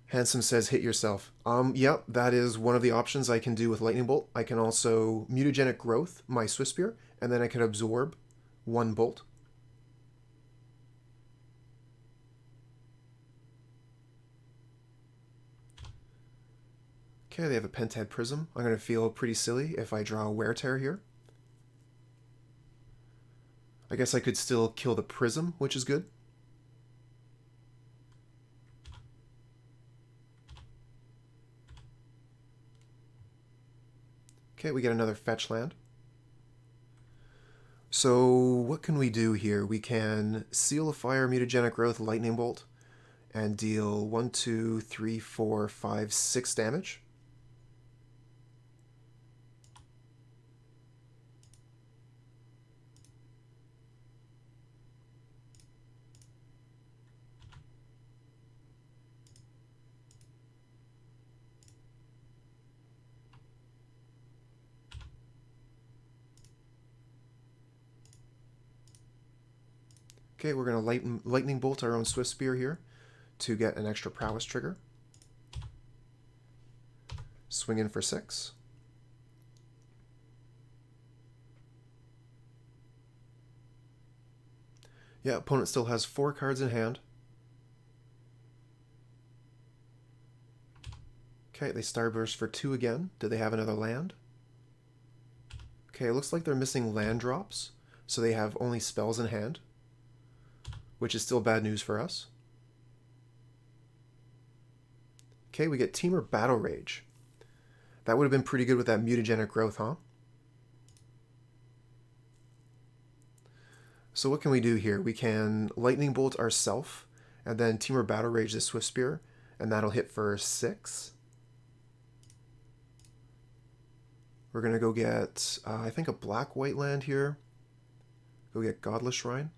Handsome says, hit yourself. Yep, that is one of the options I can do with Lightning Bolt. I can also Mutagenic Growth my Swiftspear, and then I can absorb one bolt. Okay, they have a Penthead Prism. I'm going to feel pretty silly if I draw a Wear Tear here. I guess I could still kill the Prism, which is good. Okay, we get another fetch land. So what can we do here? We can Seal of Fire, Mutagenic Growth, Lightning Bolt, and deal 1, 2, 3, 4, 5, 6 damage. Okay, we're going to lightning bolt our own Swiftspear here to get an extra prowess trigger. Swing in for 6. Yeah, opponent still has 4 cards in hand. Okay, they Starburst for 2 again. Do they have another land? Okay, it looks like they're missing land drops, so they have only spells in hand, which is still bad news for us. Okay, we get Temur Battle Rage. That would have been pretty good with that Mutagenic Growth, huh? So what can we do here? We can Lightning Bolt ourself, and then Temur Battle Rage the Swiftspear, and that'll hit for 6. We're going to go get, I think, a black-white land here. Go get Godless Shrine.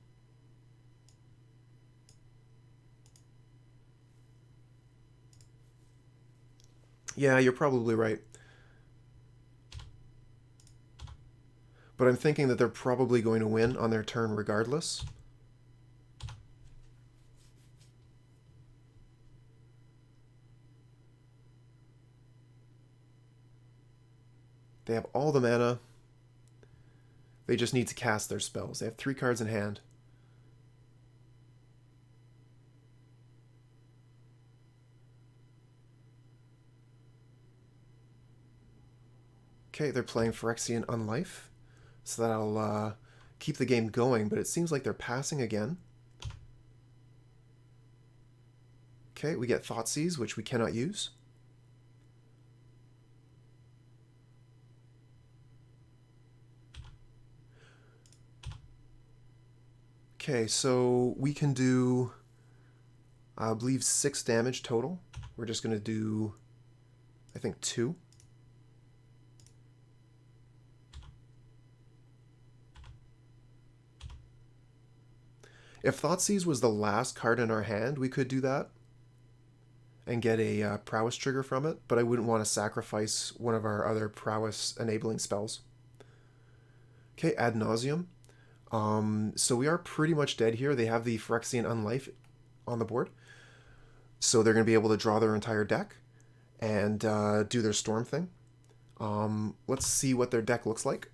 Yeah, you're probably right. But I'm thinking that they're probably going to win on their turn regardless. They have all the mana. They just need to cast their spells. They have 3 cards in hand. Okay, they're playing Phyrexian Unlife, so that'll keep the game going, but it seems like they're passing again. Okay, we get Thoughtseize, which we cannot use. Okay, so we can do, I believe, 6 damage total. We're just going to do, I think, 2. If Thoughtseize was the last card in our hand, we could do that and get a prowess trigger from it, but I wouldn't want to sacrifice one of our other prowess enabling spells. Okay, Ad Nauseam. So we are pretty much dead here. They have the Phyrexian Unlife on the board, so they're going to be able to draw their entire deck and do their Storm thing. Let's see what their deck looks like.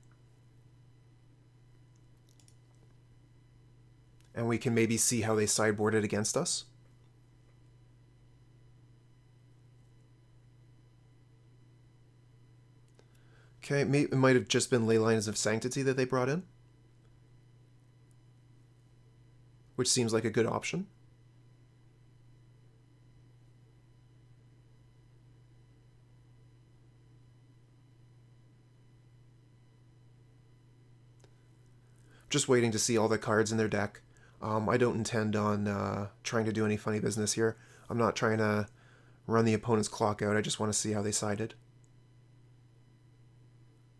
And we can maybe see how they sideboarded against us. Okay, it might have just been Leylines of Sanctity that they brought in, which seems like a good option. Just waiting to see all the cards in their deck. I don't intend on trying to do any funny business here. I'm not trying to run the opponent's clock out. I just want to see how they sided.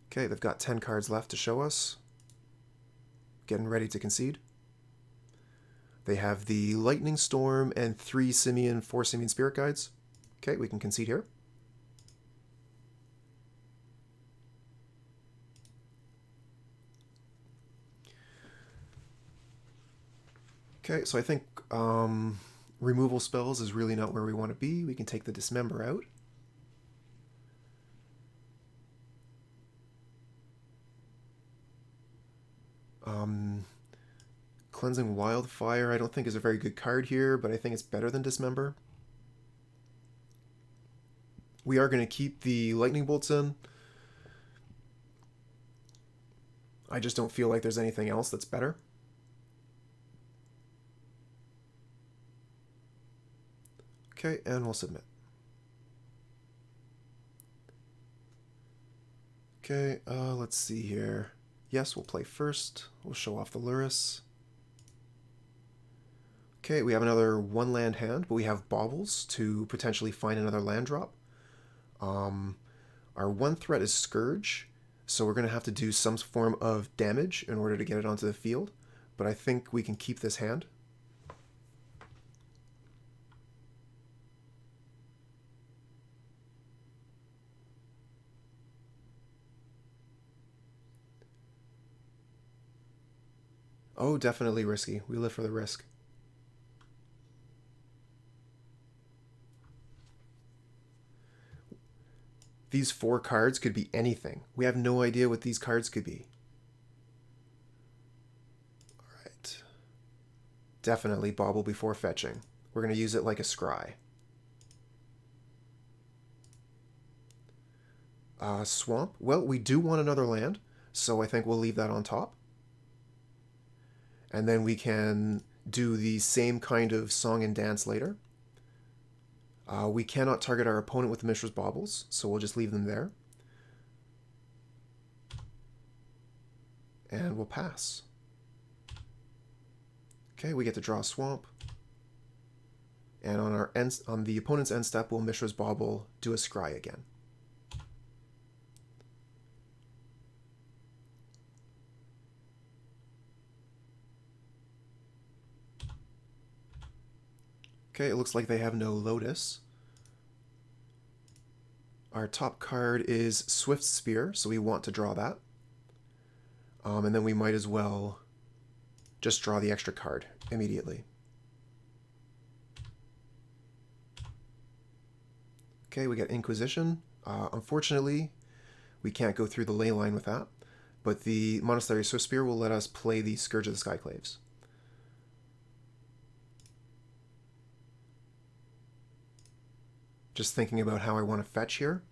Okay, they've got 10 cards left to show us. Getting ready to concede. They have the Lightning Storm and 4 Simian Spirit Guides. Okay, we can concede here. Okay, so I think removal spells is really not where we want to be. We can take the Dismember out. Cleansing Wildfire I don't think is a very good card here, but I think it's better than Dismember. We are going to keep the Lightning Bolts in. I just don't feel like there's anything else that's better. Okay, and we'll submit. Okay, let's see here. Yes, we'll play first. We'll show off the Lurrus. Okay, we have another one land hand, but we have Baubles to potentially find another land drop. Our one threat is Scourge, so we're going to have to do some form of damage in order to get it onto the field, but I think we can keep this hand. Oh, definitely risky. We live for the risk. These 4 cards could be anything. We have no idea what these cards could be. Alright. Definitely Bauble before fetching. We're going to use it like a scry. Swamp. Well, we do want another land, so I think we'll leave that on top. And then we can do the same kind of song and dance later. We cannot target our opponent with the Mishra's Baubles, so we'll just leave them there. And we'll pass. Okay, we get to draw a Swamp. And on the opponent's end step, we'll Mishra's Bauble, do a scry again. Okay, it looks like they have no Lotus. Our top card is Swiftspear, so we want to draw that. And then we might as well just draw the extra card immediately. Okay, we got Inquisition. Unfortunately, we can't go through the ley line with that, but the Monastery Swiftspear will let us play the Scourge of the Skyclaves. Just thinking about how I want to fetch here.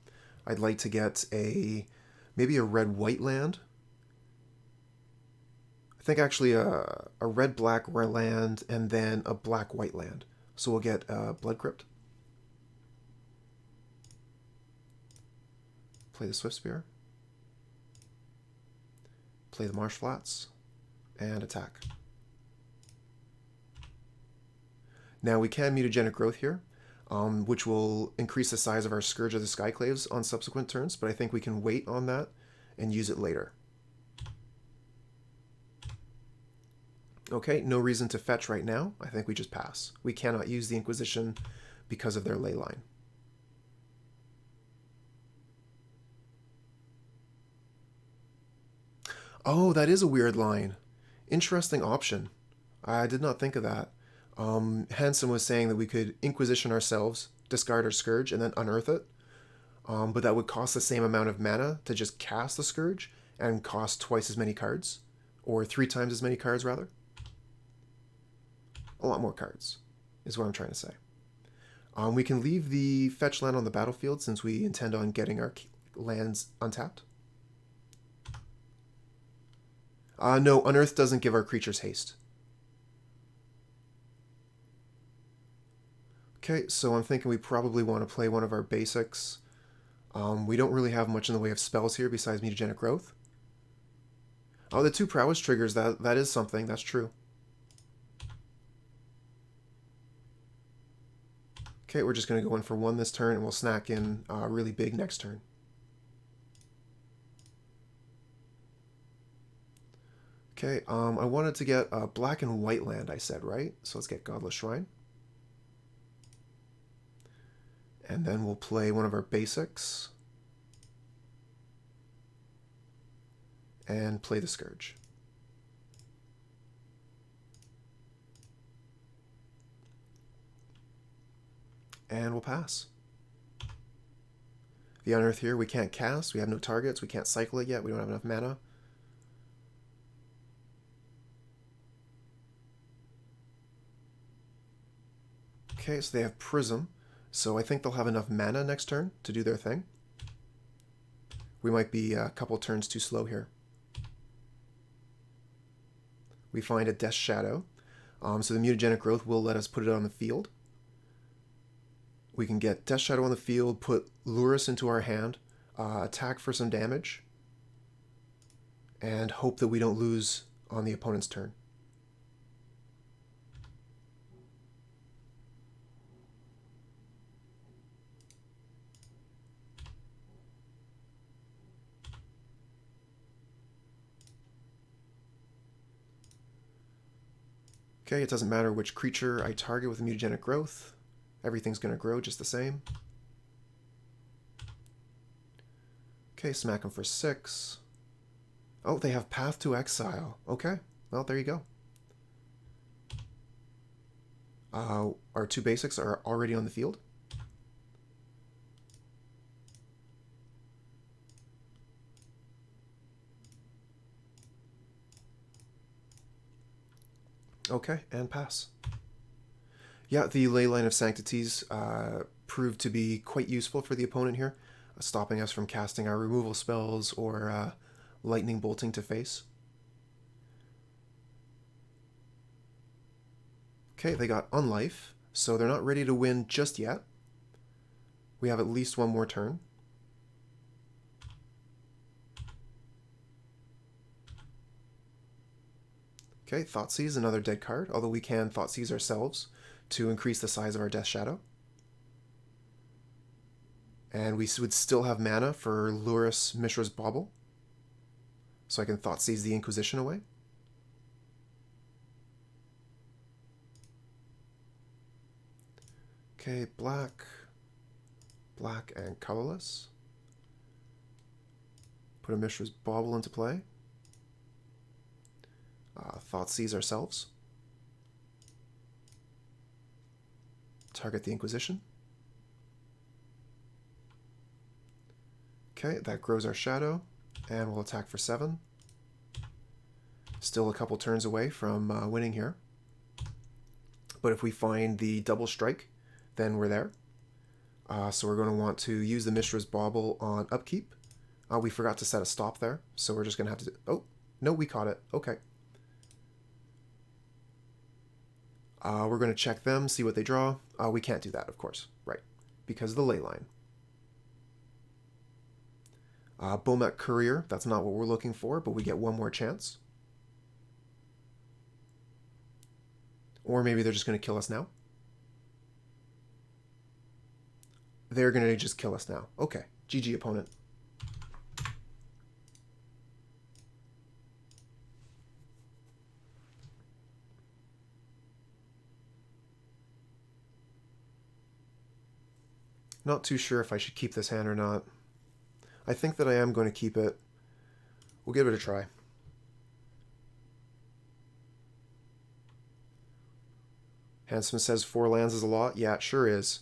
I'd like to get maybe a red-white land. I think actually a red-black land and then a black-white land. So we'll get Blood Crypt. Play the Swiftspear. Play the Marsh Flats. And attack. Now we can Mutagenic Growth here. Which will increase the size of our Scourge of the Skyclaves on subsequent turns, but I think we can wait on that and use it later. Okay, no reason to fetch right now. I think we just pass. We cannot use the Inquisition because of their ley line. Oh, that is a weird line. Interesting option. I did not think of that. Hanson was saying that we could Inquisition ourselves, discard our Scourge, and then unearth it. But that would cost the same amount of mana to just cast the Scourge and cost twice as many cards. Or 3 times as many cards, rather. A lot more cards, is what I'm trying to say. We can leave the fetch land on the battlefield since we intend on getting our lands untapped. No, Unearth doesn't give our creatures haste. Okay, so I'm thinking we probably want to play one of our basics. We don't really have much in the way of spells here besides Mutagenic Growth. Oh, the 2 prowess triggers, that is something, that's true. Okay, we're just going to go in for 1 this turn, and we'll snack in really big next turn. Okay, I wanted to get a black and white land, I said, right? So let's get Godless Shrine. And then we'll play one of our basics. And play the Scourge. And we'll pass. The Unearth here, we can't cast, we have no targets, we can't cycle it yet, we don't have enough mana. Okay, so they have Prism, so I think they'll have enough mana next turn to do their thing. We might be a couple turns too slow here. We find a Death Shadow, so the Mutagenic Growth will let us put it on the field. We can get Death Shadow on the field, put Lurrus into our hand, attack for some damage, and hope that we don't lose on the opponent's turn. Okay, it doesn't matter which creature I target with Mutagenic Growth. Everything's going to grow just the same. Okay, smack them for 6. Oh, they have Path to Exile. Okay, well, there you go. Our 2 basics are already on the field. Okay, and pass. Yeah, the Leyline of Sanctities proved to be quite useful for the opponent here, stopping us from casting our removal spells or lightning bolting to face. Okay, they got Unlife, so they're not ready to win just yet. We have at least one more turn. Okay, Thoughtseize, another dead card, although we can Thoughtseize ourselves to increase the size of our Death Shadow. And we would still have mana for Lurrus Mishra's Bauble, so I can Thoughtseize the Inquisition away. Okay, black, and colorless. Put a Mishra's Bauble into play. Thoughtseize ourselves. Target the Inquisition. Okay, that grows our shadow, and we'll attack for 7. Still a couple turns away from winning here. But if we find the double strike, then we're there. So we're going to want to use the Mishra's Bauble on upkeep. We forgot to set a stop there, so we're just going to have to... Oh, no, we caught it. Okay. We're going to check them, see what they draw. We can't do that, of course. Right. Because of the Leyline. Bomat Courier, that's not what we're looking for, but we get one more chance. Or maybe they're just going to kill us now. They're going to just kill us now. Okay. GG, opponent. Not too sure if I should keep this hand or not. I think that I am going to keep it. We'll give it a try. Handsome says 4 lands is a lot. Yeah, it sure is.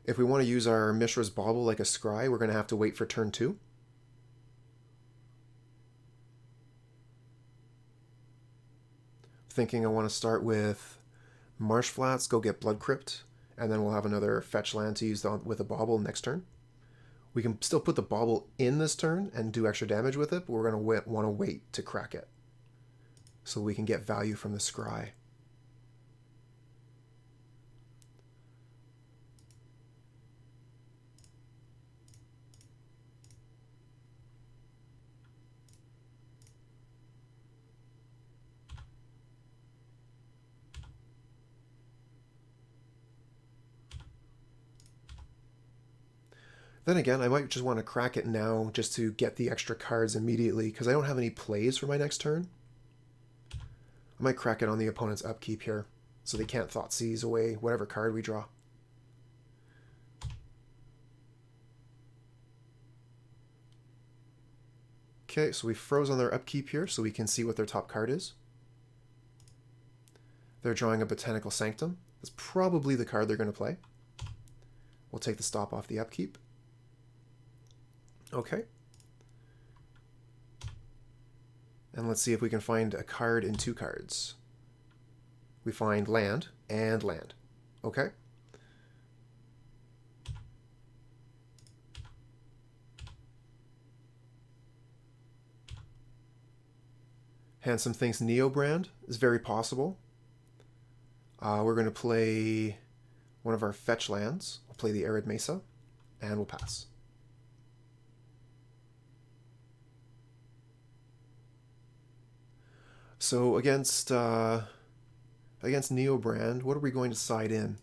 If we want to use our Mishra's Bauble like a scry, we're going to have to wait for turn 2. Thinking I want to start with Marsh Flats, go get Blood Crypt, and then we'll have another fetch land to use with a Bauble next turn. We can still put the Bauble in this turn and do extra damage with it, but we're going to want to wait to crack it so we can get value from the scry. Then again, I might just want to crack it now just to get the extra cards immediately, because I don't have any plays for my next turn. I might crack it on the opponent's upkeep here, so they can't Thoughtseize away whatever card we draw. Okay, so we froze on their upkeep here, so we can see what their top card is. They're drawing a Botanical Sanctum. That's probably the card they're going to play. We'll take the stop off the upkeep. Okay. And let's see if we can find a card in 2 cards. We find land and land. Okay. Handsome thinks Neobrand is very possible. We're going to play one of our fetch lands. We'll play the Arid Mesa, and we'll pass. So against Neobrand, what are we going to side in?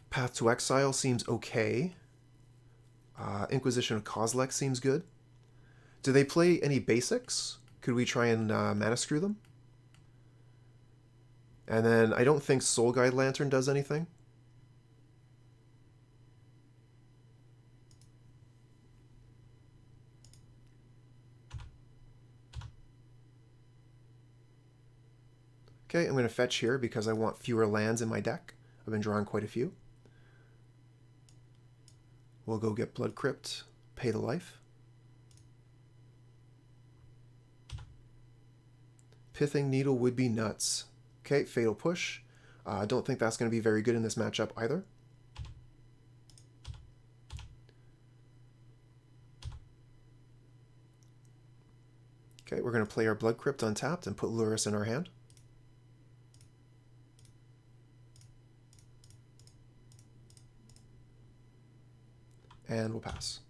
Path to Exile seems okay. Inquisition of Kozilek seems good. Do they play any basics? Could we try and mana screw them? And then I don't think Soul Guide Lantern does anything. Okay, I'm going to fetch here because I want fewer lands in my deck. I've been drawing quite a few. We'll go get Blood Crypt, pay the life. Pithing Needle would be nuts. Okay, Fatal Push. I don't think that's going to be very good in this matchup either. Okay, we're going to play our Blood Crypt untapped and put Lurrus in our hand. And we'll pass.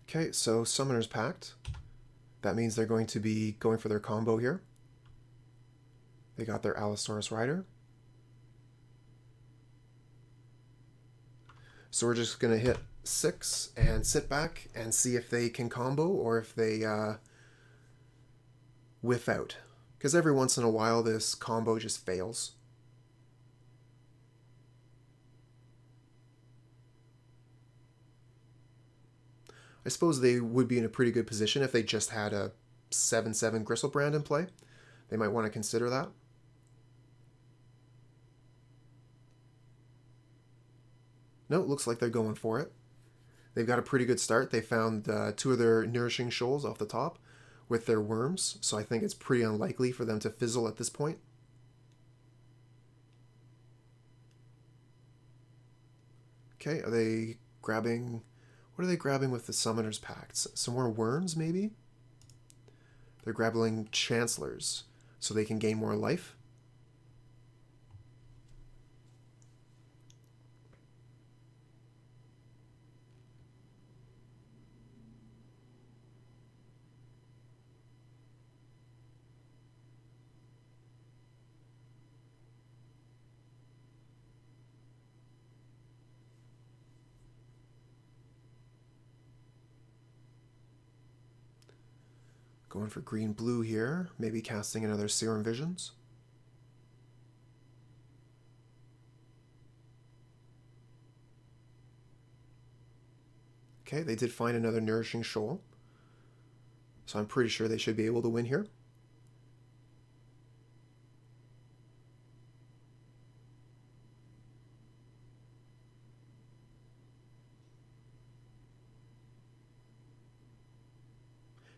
Okay, so Summoner's Pact. That means they're going to be going for their combo here. They got their Allosaurus Rider. So we're just going to hit 6 and sit back and see if they can combo or if they whiff out. Because every once in a while this combo just fails. I suppose they would be in a pretty good position if they just had a 7/7 Gristlebrand in play. They might want to consider that. No, it looks like they're going for it. They've got a pretty good start. They found 2 of their Nourishing Shoals off the top with their worms, so I think it's pretty unlikely for them to fizzle at this point. Okay, are they grabbing... What are they grabbing with the Summoner's Pact? Some more worms, maybe? They're grabbing Chancellors, so they can gain more life. Going for green-blue here, maybe casting another Serum Visions. Okay, they did find another Nourishing Shoal, so I'm pretty sure they should be able to win here.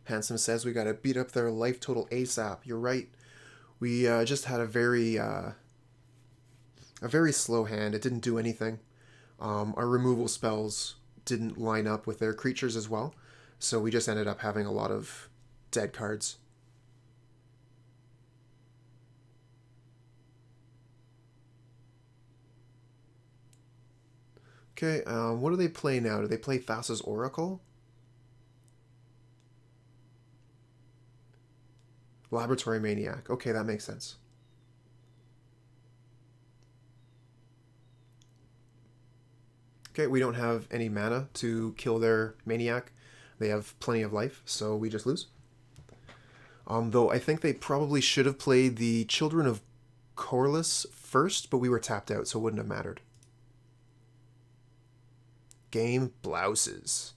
Handsome says we got to beat up their life total ASAP. You're right. We just had a very slow hand. It didn't do anything. Our removal spells didn't line up with their creatures as well, so we just ended up having a lot of dead cards. Okay, what do they play now? Do they play Thassa's Oracle? Laboratory Maniac. Okay, that makes sense. Okay, we don't have any mana to kill their Maniac. They have plenty of life, so we just lose. Though I think they probably should have played the Children of Corlys first, but we were tapped out, so it wouldn't have mattered. Game blouses.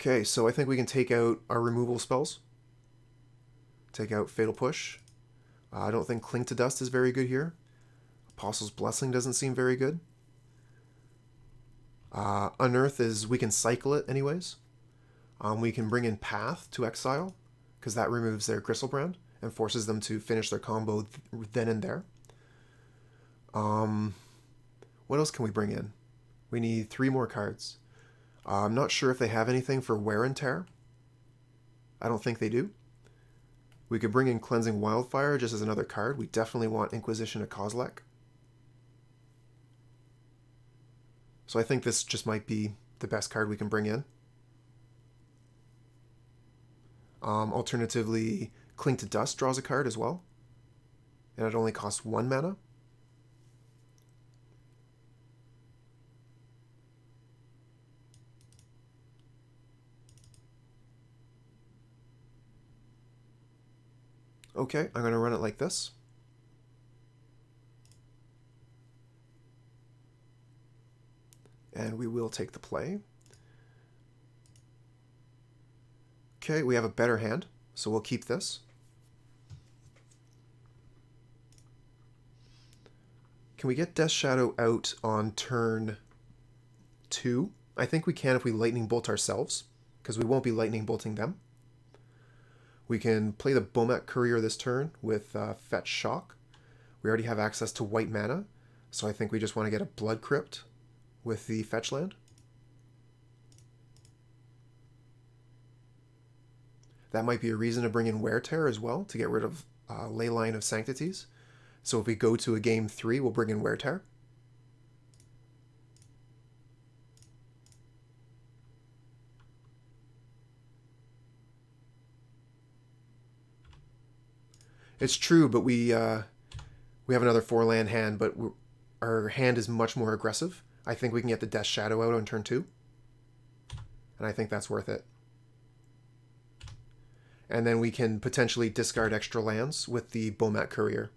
Okay, so I think we can take out our removal spells. Take out Fatal Push. I don't think Cling to Dust is very good here. Apostle's Blessing doesn't seem very good. Unearth is, we can cycle it anyways. We can bring in Path to Exile, because that removes their Gristlebrand and forces them to finish their combo then and there. What else can we bring in? We need 3 more cards. I'm not sure if they have anything for Wear and Tear. I don't think they do. We could bring in Cleansing Wildfire just as another card. We definitely want Inquisition of Kozilek. So I think this just might be the best card we can bring in. Alternatively, Cling to Dust draws a card as well. And it only costs 1 mana. Okay, I'm going to run it like this. And we will take the play. Okay, we have a better hand, so we'll keep this. Can we get Death Shadow out on turn 2? I think we can if we Lightning Bolt ourselves, because we won't be Lightning Bolting them. We can play the Bomat Courier this turn with Fetch Shock. We already have access to white mana, so I think we just want to get a Blood Crypt with the fetch land. That might be a reason to bring in Wear Tear as well, to get rid of Leyline of Sanctities. So if we go to a game 3, we'll bring in Wear Tear. It's true, but we have another 4-land hand, but our hand is much more aggressive. I think we can get the Death Shadow out on turn 2. And I think that's worth it. And then we can potentially discard extra lands with the Bomat Courier.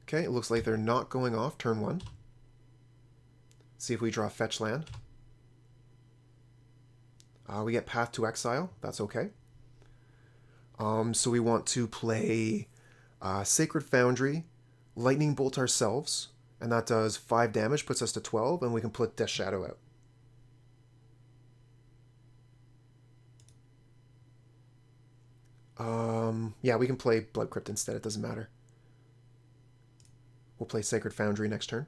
Okay, it looks like they're not going off turn 1. See if we draw fetch land. We get Path to Exile. That's okay. So we want to play Sacred Foundry, Lightning Bolt ourselves, and that does 5 damage, puts us to 12, and we can put Death Shadow out. Yeah, we can play Blood Crypt instead. It doesn't matter. We'll play Sacred Foundry next turn.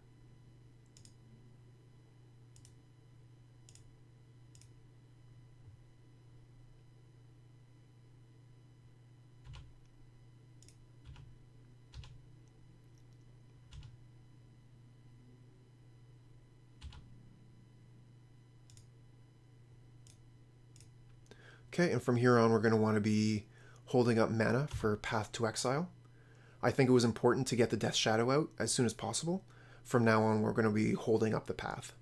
Okay, and from here on we're going to want to be holding up mana for Path to Exile. I think it was important to get the Death Shadow out as soon as possible. From now on we're going to be holding up the Path.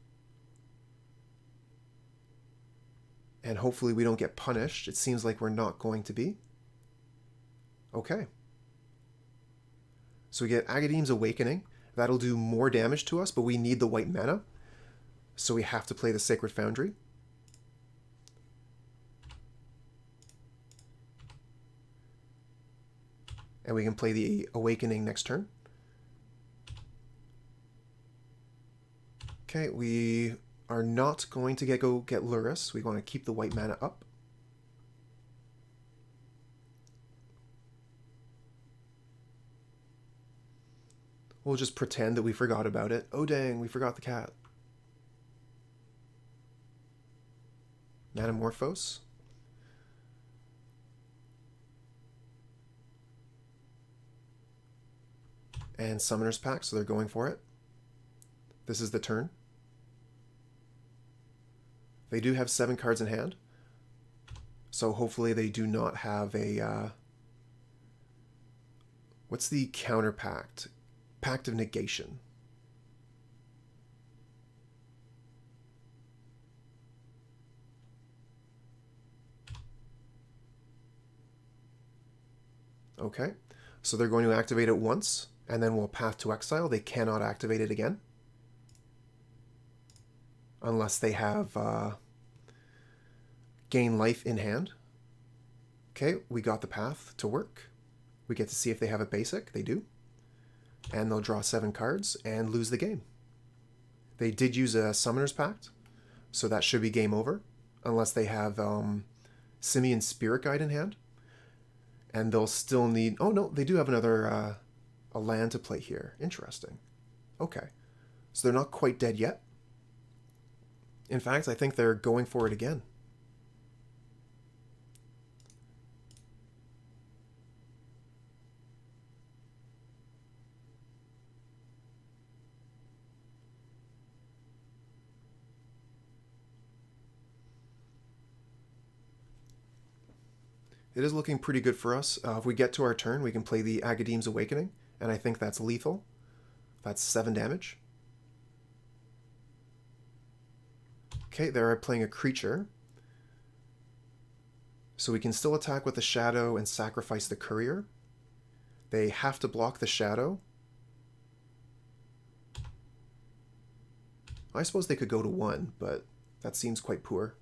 And hopefully we don't get punished. It seems like we're not going to be. Okay. So we get Agadeem's Awakening. That'll do more damage to us, but we need the white mana. So we have to play the Sacred Foundry. And we can play the Awakening next turn. Okay, we are not going to go get Lurrus. We want to keep the white mana up. We'll just pretend that we forgot about it. Oh dang, we forgot the cat. Manamorphose. And Summoner's Pact, so they're going for it. This is the turn. They do have 7 cards in hand. So hopefully they do not have a... what's the counter pact? Pact of Negation. Okay, so they're going to activate it once, and then we'll Path to Exile. They cannot activate it again. Unless they have gain life in hand. Okay, we got the path to work. We get to see if they have a basic. They do. And they'll draw 7 cards and lose the game. They did use a Summoner's Pact, so that should be game over. Unless they have Simian Spirit Guide in hand. And they'll still need... Oh, no, they do have another a land to play here. Interesting. Okay. So they're not quite dead yet. In fact, I think they're going for it again. It is looking pretty good for us. If we get to our turn, we can play the Agadeem's Awakening, and I think that's lethal. That's 7 damage. Okay, they're playing a creature. So we can still attack with the Shadow and sacrifice the Courier. They have to block the Shadow. I suppose they could go to 1, but that seems quite poor.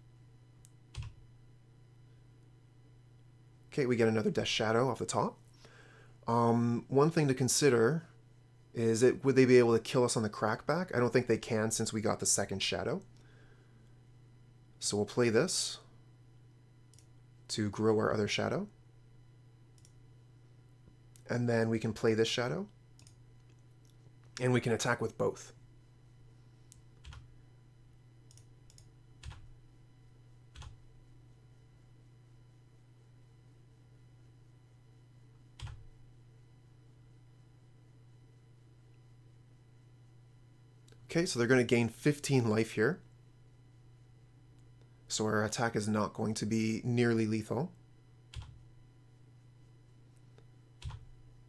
Okay, we get another Death Shadow off the top. One thing to consider is would they be able to kill us on the crackback? I don't think they can since we got the second Shadow. So we'll play this to grow our other Shadow. And then we can play this Shadow. And we can attack with both. Okay, so they're going to gain 15 life here. So our attack is not going to be nearly lethal.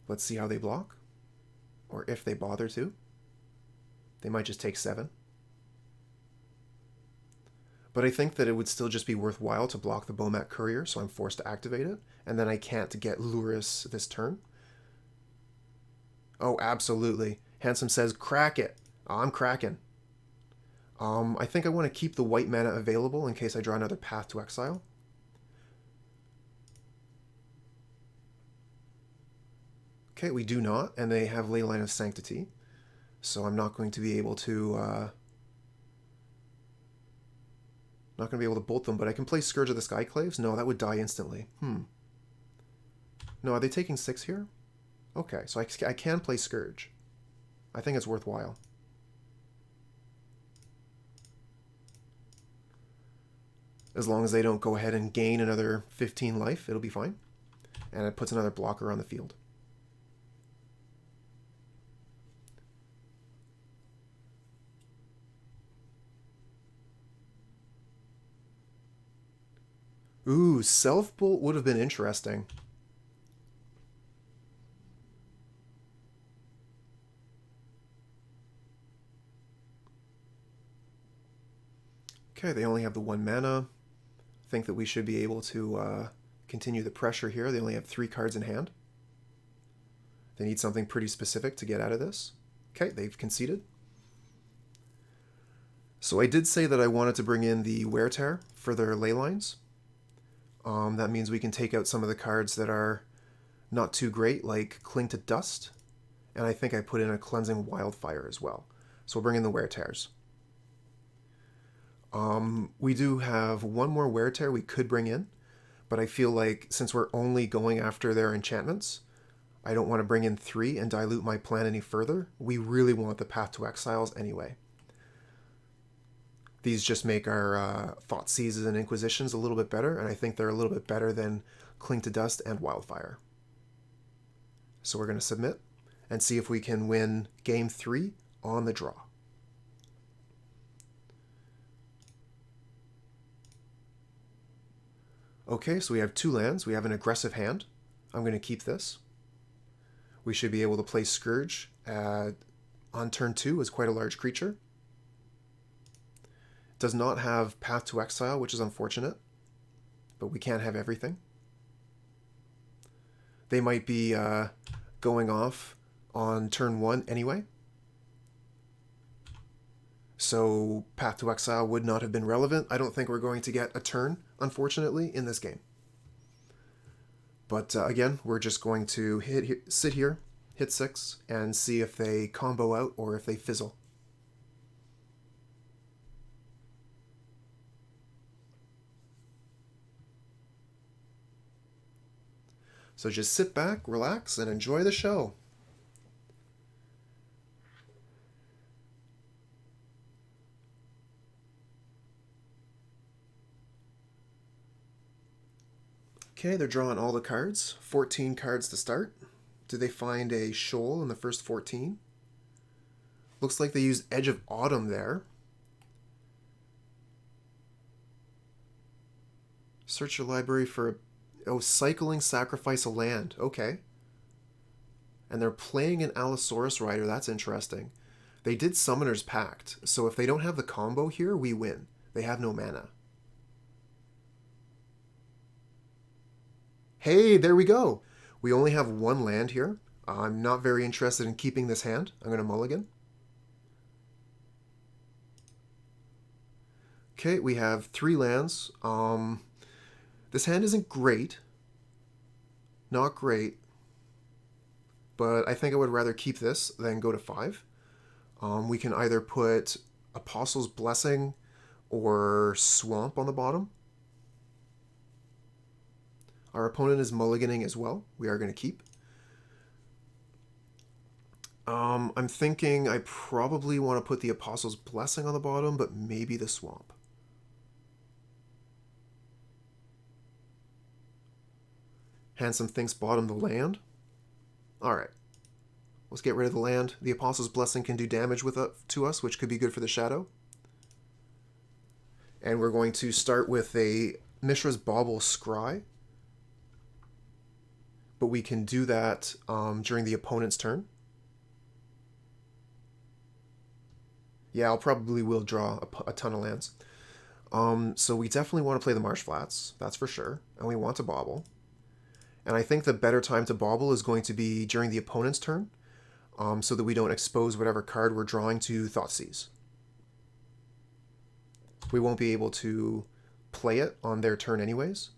Let's see how they block. Or if they bother to. They might just take 7. But I think that it would still just be worthwhile to block the Bomat Courier, so I'm forced to activate it. And then I can't get Lurrus this turn. Oh, absolutely. Handsome says, crack it. Oh, I'm cracking. I think I want to keep the white mana available in case I draw another Path to Exile. Okay, we do not, and they have Leyline of Sanctity. So I'm not going to be able to... not going to be able to bolt them, but I can play Scourge of the Skyclaves? No, that would die instantly. No, are they taking 6 here? Okay, so I can play Scourge. I think it's worthwhile. As long as they don't go ahead and gain another 15 life, it'll be fine. And it puts another blocker on the field. Ooh, Self-Bolt would have been interesting. Okay, they only have the 1 mana. Think that we should be able to continue the pressure here. They only have 3 cards in hand. They need something pretty specific to get out of this. Okay, they've conceded. So I did say that I wanted to bring in the Wear Tear for their ley lines. That means we can take out some of the cards that are not too great, like Cling to Dust. And I think I put in a Cleansing Wildfire as well. So we'll bring in the Wear Tears. We do have 1 more Wear Tear we could bring in, but I feel like since we're only going after their enchantments, I don't want to bring in 3 and dilute my plan any further. We really want the Path to Exiles anyway. These just make our Thoughtseizes and Inquisitions a little bit better, and I think they're a little bit better than Cling to Dust and Wildfire. So we're going to submit and see if we can win Game 3 on the draw. Okay, so we have 2 lands. We have an aggressive hand. I'm going to keep this. We should be able to play Scourge on turn 2 as quite a large creature. Does not have Path to Exile, which is unfortunate, but we can't have everything. They might be going off on turn 1 anyway. So Path to Exile would not have been relevant. I don't think we're going to get a turn, unfortunately, in this game. But again, we're just going to sit here, hit 6, and see if they combo out or if they fizzle. So just sit back, relax, and enjoy the show. Okay, they're drawing all the cards. 14 cards to start. Did they find a shoal in the first 14? Looks like they used Edge of Autumn there. Search your library for... Oh, cycling, sacrifice a land. Okay. And they're playing an Allosaurus Rider. That's interesting. They did Summoner's Pact. So if they don't have the combo here, we win. They have no mana. Hey, there we go. We only have 1 land here. I'm not very interested in keeping this hand. I'm going to mulligan. Okay, we have 3 lands. This hand isn't great. Not great. But I think I would rather keep this than go to 5. We can either put Apostle's Blessing or Swamp on the bottom. Our opponent is mulliganing as well. We are going to keep. I'm thinking I probably want to put the Apostle's Blessing on the bottom, but maybe the Swamp. Handsome thinks bottom the land. Alright. Let's get rid of the land. The Apostle's Blessing can do damage to us, which could be good for the Shadow. And we're going to start with a Mishra's Bauble Scry. But we can do that during the opponent's turn. Yeah, I'll probably will draw a ton of lands. So we definitely want to play the Marsh Flats, that's for sure. And we want to Bauble. And I think the better time to Bauble is going to be during the opponent's turn, so that we don't expose whatever card we're drawing to Thoughtseize. We won't be able to play it on their turn anyways.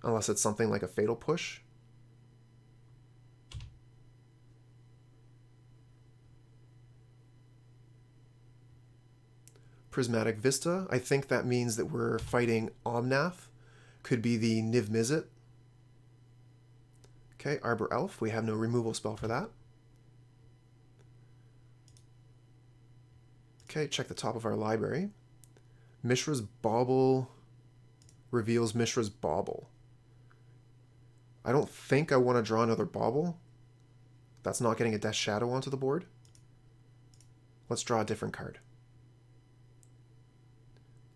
Unless it's something like a Fatal Push. Prismatic Vista. I think that means that we're fighting Omnath. Could be the Niv Mizzet. Okay, Arbor Elf. We have no removal spell for that. Okay, check the top of our library. Mishra's Bauble reveals Mishra's Bauble. I don't think I want to draw another Bauble. That's not getting a Death Shadow onto the board. Let's draw a different card.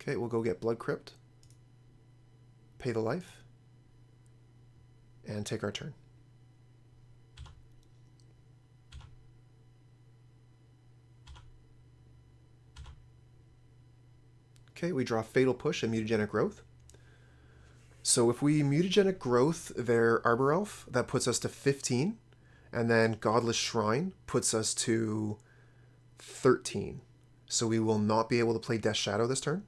Okay, we'll go get Blood Crypt. Pay the life. And take our turn. Okay, we draw Fatal Push and Mutagenic Growth. So if we Mutagenic Growth their Arbor Elf, that puts us to 15. And then Godless Shrine puts us to 13. So we will not be able to play Death Shadow this turn.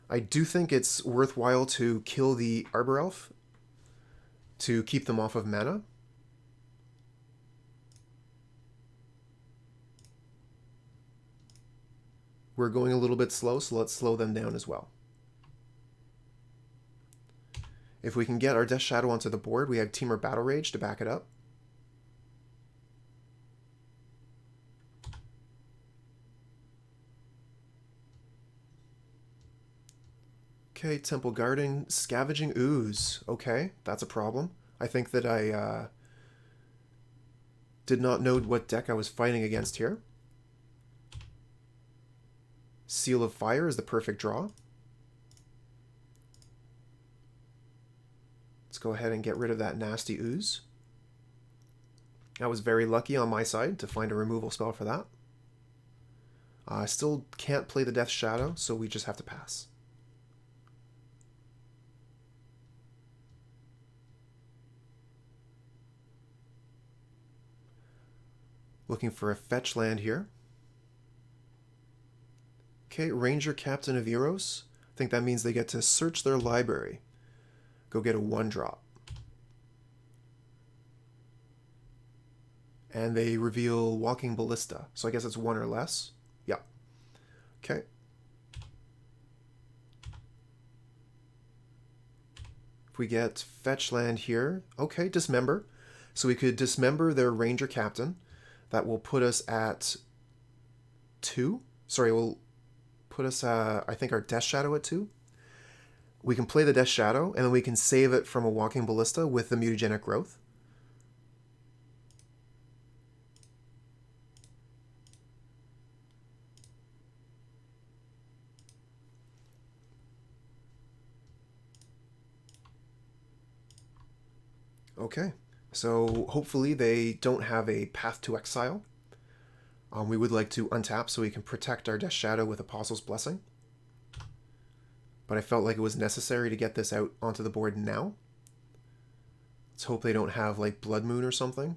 I do think it's worthwhile to kill the Arbor Elf to keep them off of mana. We're going a little bit slow, so let's slow them down as well. If we can get our Death Shadow onto the board, we have Temur Battle Rage to back it up. Okay, Temple Guarding, Scavenging Ooze. Okay, that's a problem. I think that I did not know what deck I was fighting against here. Seal of Fire is the perfect draw. Let's go ahead and get rid of that nasty ooze. I was very lucky on my side to find a removal spell for that. I still can't play the Death Shadow, so we just have to pass. Looking for a fetch land here. Okay, Ranger Captain of Eros. I think that means they get to search their library. Go get a 1-drop. And they reveal Walking Ballista. So I guess it's 1 or less. Yeah. Okay. If we get fetch land here, okay, Dismember. So we could Dismember their Ranger Captain. That will put us at 2. Sorry, we'll put us, I think, our Death Shadow at 2. We can play the Death Shadow, and then we can save it from a Walking Ballista with the Mutagenic Growth. Okay, so hopefully they don't have a Path to Exile. We would like to untap so we can protect our Death Shadow with Apostle's Blessing. But I felt like it was necessary to get this out onto the board now. Let's hope they don't have like Blood Moon or something.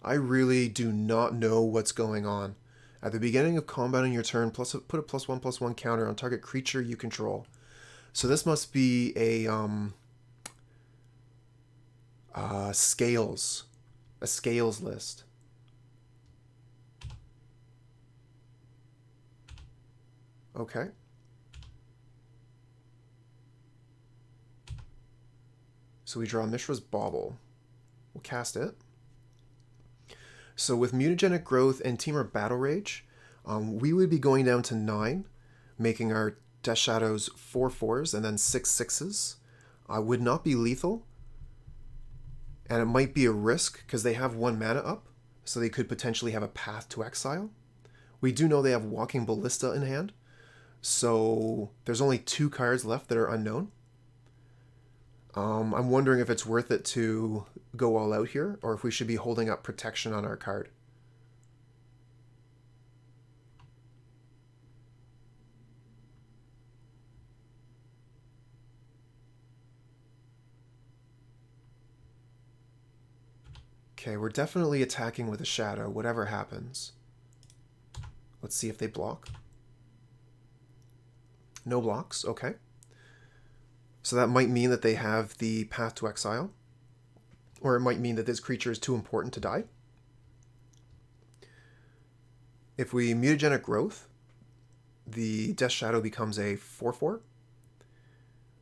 I really do not know what's going on. At the beginning of combat on your turn, put a +1/+1 counter on target creature you control. So this must be a scales list. Okay. So we draw Mishra's Bauble. We'll cast it. So with Mutagenic Growth and Temur Battle Rage, we would be going down to 9, making our Death Shadows 4/4s and then 6/6s. Would not be lethal, and it might be a risk because they have 1 mana up, so they could potentially have a Path to Exile. We do know they have Walking Ballista in hand, so there's only 2 cards left that are unknown. I'm wondering if it's worth it to go all out here, or if we should be holding up protection on our card. Okay, we're definitely attacking with a shadow, whatever happens. Let's see if they block. No blocks, okay. So that might mean that they have the Path to Exile, or it might mean that this creature is too important to die. If we Mutagenic Growth, the Death Shadow becomes a 4/4.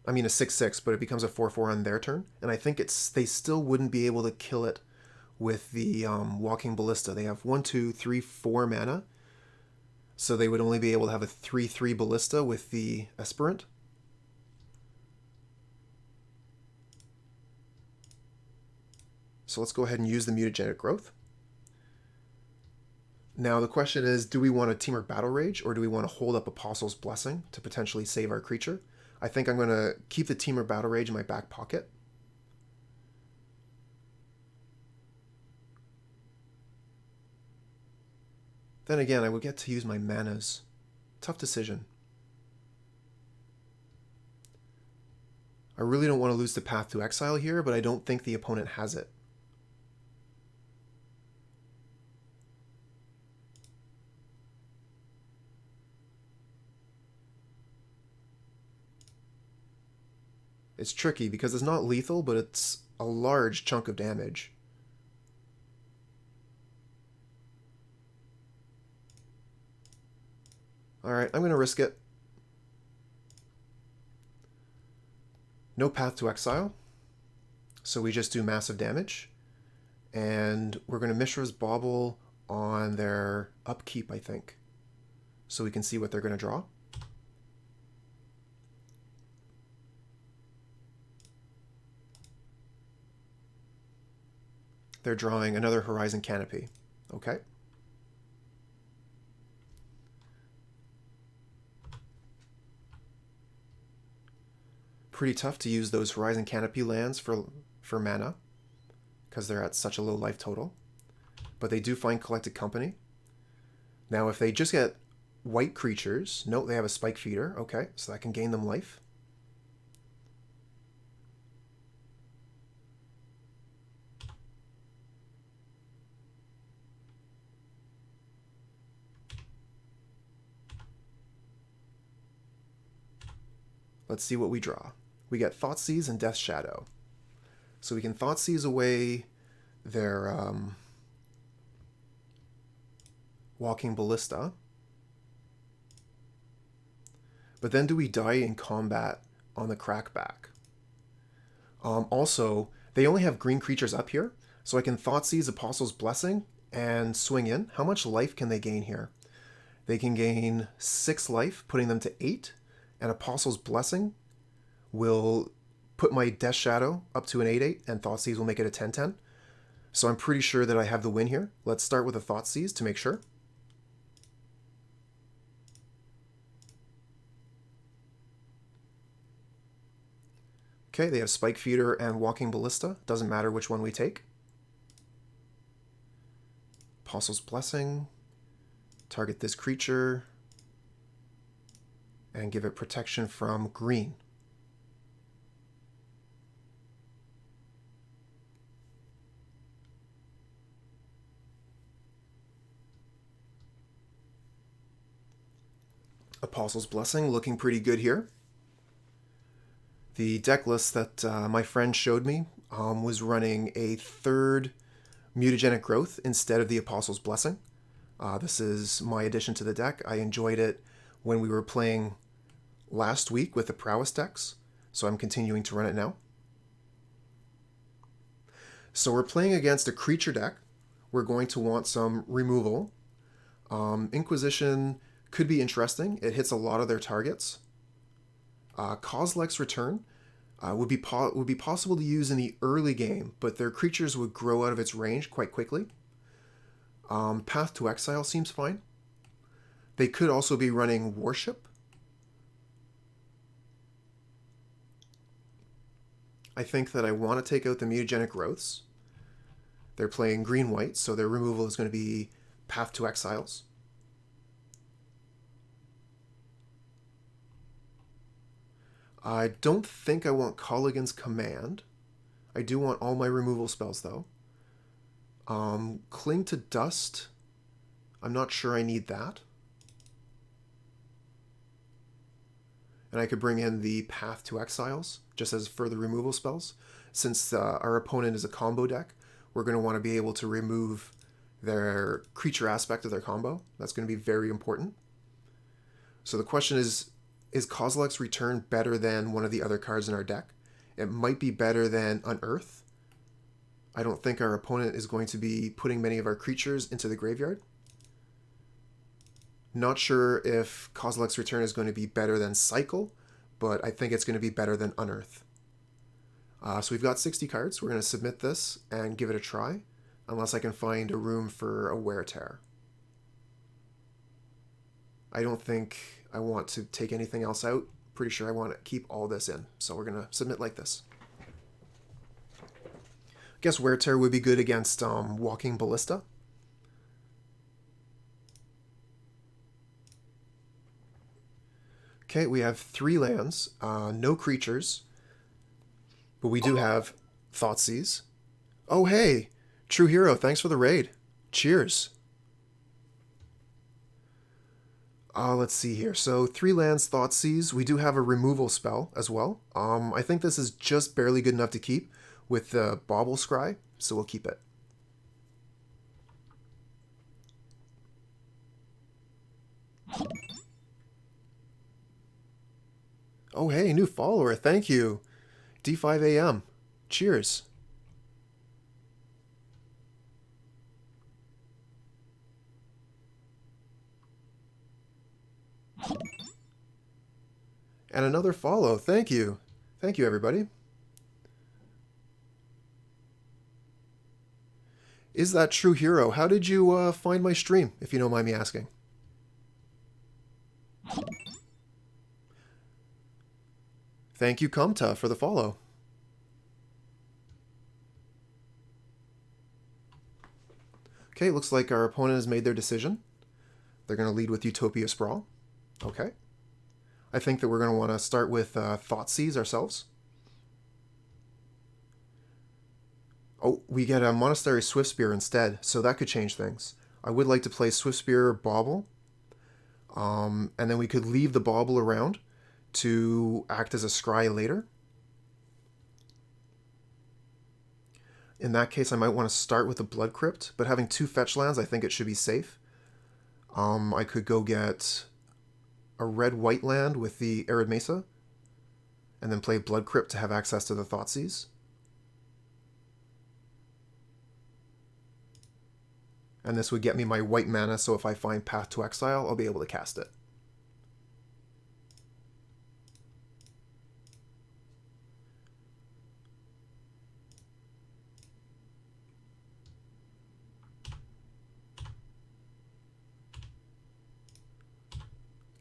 I mean a 6/6, but it becomes a 4/4 on their turn, and I think they still wouldn't be able to kill it with the Walking Ballista. They have 1, 2, 3, 4 mana, so they would only be able to have a 3/3 Ballista with the Aspirant. So let's go ahead and use the Mutagenic Growth. Now the question is, do we want a Temur Battle Rage, or do we want to hold up Apostle's Blessing to potentially save our creature? I think I'm going to keep the Temur Battle Rage in my back pocket. Then again, I would get to use my manas. Tough decision. I really don't want to lose the Path to Exile here, but I don't think the opponent has it. It's tricky because it's not lethal, but it's a large chunk of damage. Alright, I'm going to risk it. No Path to Exile, so we just do massive damage. And we're going to Mishra's Bauble on their upkeep, I think, so we can see what they're going to draw. They're drawing another Horizon Canopy. Okay. Pretty tough to use those Horizon Canopy lands for mana, because they're at such a low life total. But they do find Collected Company. Now if they just get white creatures, note they have a Spike Feeder, okay, so that can gain them life. Let's see what we draw. We get Thoughtseize and Death Shadow. So we can Thoughtseize away their Walking Ballista. But then do we die in combat on the Crackback? Also, they only have green creatures up here, so I can Thoughtseize Apostle's Blessing and swing in. How much life can they gain here? They can gain 6 life, putting them to 8, and Apostle's Blessing will put my Death Shadow up to an 8/8, and Thoughtseize will make it a 10/10. So I'm pretty sure that I have the win here. Let's start with a Thoughtseize to make sure. Okay, they have Spike Feeder and Walking Ballista. Doesn't matter which one we take. Apostle's Blessing. Target this creature. And give it protection from green. Apostle's Blessing looking pretty good here. The deck list that my friend showed me was running a 3rd Mutagenic Growth instead of the Apostle's Blessing. This is my addition to the deck. I enjoyed it when we were playing last week with the Prowess decks, so I'm continuing to run it now. So we're playing against a creature deck. We're going to want some removal. Inquisition could be interesting. It hits a lot of their targets. Kozilek's Return would be possible to use in the early game, but their creatures would grow out of its range quite quickly. Path to Exile seems fine. They could also be running Worship. I think that I want to take out the Mutagenic Growths. They're playing green-white, so their removal is going to be Path to Exiles. I don't think I want Kolaghan's Command. I do want all my removal spells, though. Cling to Dust. I'm not sure I need that. And I could bring in the Path to Exiles, just as further removal spells. Since our opponent is a combo deck, we're going to want to be able to remove their creature aspect of their combo. That's going to be very important. So the question is Kozilek's Return better than one of the other cards in our deck? It might be better than Unearth. I don't think our opponent is going to be putting many of our creatures into the graveyard. Not sure if Kozilek's Return is going to be better than Cycle, but I think it's going to be better than Unearth. So we've got 60 cards. We're going to submit this and give it a try, unless I can find a room for a Wear Tear. I don't think I want to take anything else out. Pretty sure I want to keep all this in. So we're going to submit like this. I guess Wear Tear would be good against Walking Ballista. Okay, we have 3 lands, no creatures, but we do have Thoughtseize. Oh, hey! True Hero, thanks for the raid. Cheers. Let's see here. So 3 lands, Thoughtseize. We do have a removal spell as well. I think this is just barely good enough to keep with the Bauble Scry, so we'll keep it. Oh, hey, new follower. Thank you. D5AM. Cheers. And another follow. Thank you. Thank you, everybody. Is that True Hero? How did you find my stream, if you don't mind me asking? Thank you, Kamta, for the follow. Okay, looks like our opponent has made their decision. They're going to lead with Utopia Sprawl. Okay. I think that we're going to want to start with Thoughtseize ourselves. Oh, we get a Monastery Swiftspear instead, so that could change things. I would like to play Swiftspear Bauble. And then we could leave the Bauble around to act as a scry later. In that case, I might want to start with the Blood Crypt, but having 2 fetch lands, I think it should be safe. I could go get a red-white land with the Arid Mesa, and then play Blood Crypt to have access to the Thoughtseize. And this would get me my white mana, so if I find Path to Exile, I'll be able to cast it.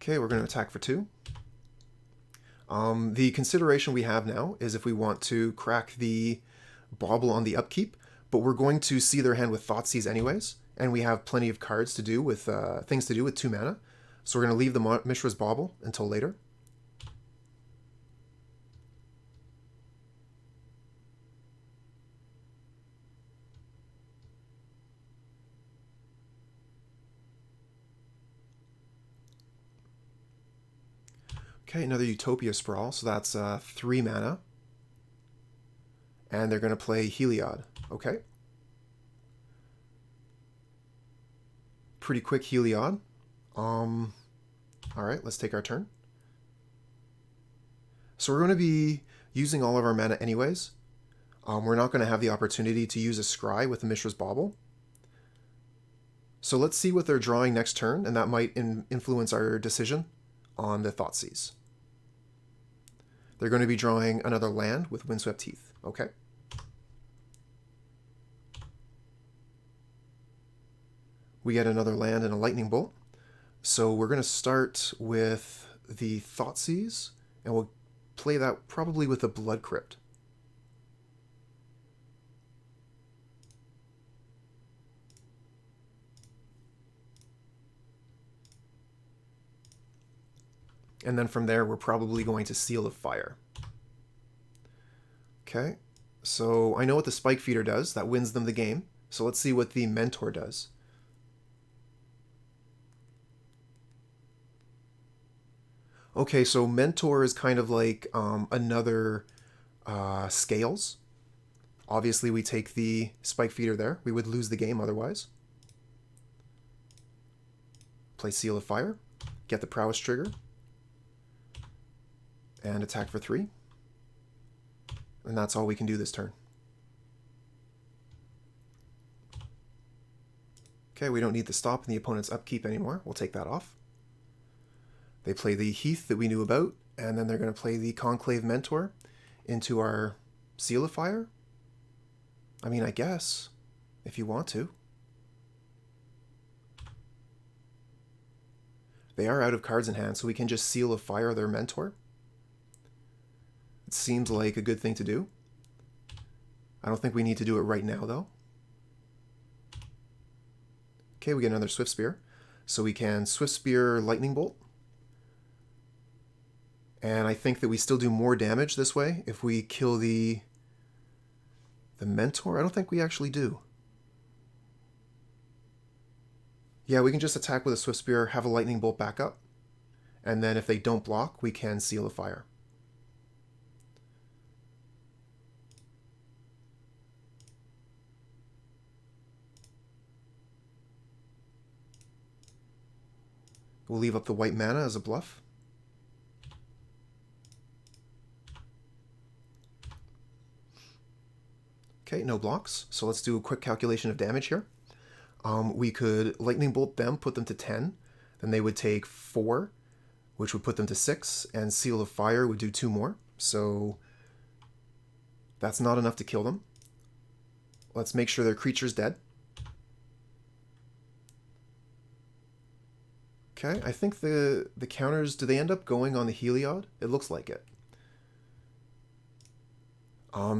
Okay, we're going to attack for 2. The consideration we have now is if we want to crack the Bauble on the upkeep, but we're going to see their hand with Thoughtseize anyways, and we have plenty of cards to do with things to do with 2 mana. So we're going to leave the Mishra's Bauble until later. Okay, another Utopia Sprawl, so that's 3 mana. And they're going to play Heliod. Okay. Pretty quick Heliod. Alright, let's take our turn. So we're going to be using all of our mana anyways. We're not going to have the opportunity to use a Scry with the Mishra's Bauble. So let's see what they're drawing next turn, and that might influence our decision on the Thoughtseize. They're going to be drawing another land with Windswept Heath. Okay. We get another land and a Lightning Bolt. So we're going to start with the Thoughtseize, and we'll play that probably with a Blood Crypt. And then from there, we're probably going to Seal of Fire. Okay, so I know what the Spike Feeder does. That wins them the game. So let's see what the Mentor does. Okay, so Mentor is kind of like another Scales. Obviously, we take the Spike Feeder there. We would lose the game otherwise. Play Seal of Fire. Get the Prowess trigger. And attack for 3. And that's all we can do this turn. Okay, we don't need the stop in the opponent's upkeep anymore. We'll take that off. They play the Heath that we knew about, and then they're going to play the Conclave Mentor into our Seal of Fire. I mean, I guess, if you want to. They are out of cards in hand, so we can just Seal of Fire their Mentor. It seems like a good thing to do. I don't think we need to do it right now, though. Okay, we get another Swiftspear. So we can Swiftspear Lightning Bolt. And I think that we still do more damage this way if we kill the Mentor. I don't think we actually do. Yeah, we can just attack with a Swiftspear, have a Lightning Bolt back up. And then if they don't block, we can Seal of Fire. We'll leave up the white mana as a bluff. Okay, no blocks. So let's do a quick calculation of damage here. We could Lightning Bolt them, put them to 10. Then they would take 4, which would put them to 6. And Seal of Fire would do 2 more. So that's not enough to kill them. Let's make sure their creature's dead. Okay, I think the counters, do they end up going on the Heliod? It looks like it.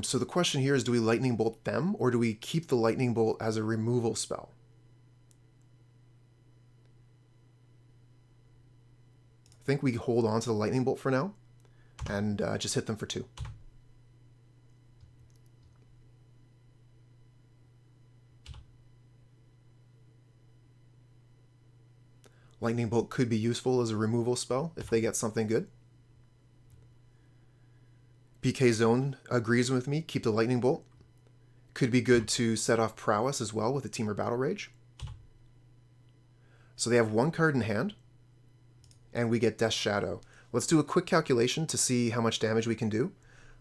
So the question here is, do we Lightning Bolt them, or do we keep the Lightning Bolt as a removal spell? I think we hold on to the Lightning Bolt for now, and just hit them for 2. Lightning Bolt could be useful as a removal spell if they get something good. BK Zone agrees with me. Keep the Lightning Bolt. Could be good to set off Prowess as well with the Temur Battle Rage. So they have one card in hand, and we get Death Shadow. Let's do a quick calculation to see how much damage we can do.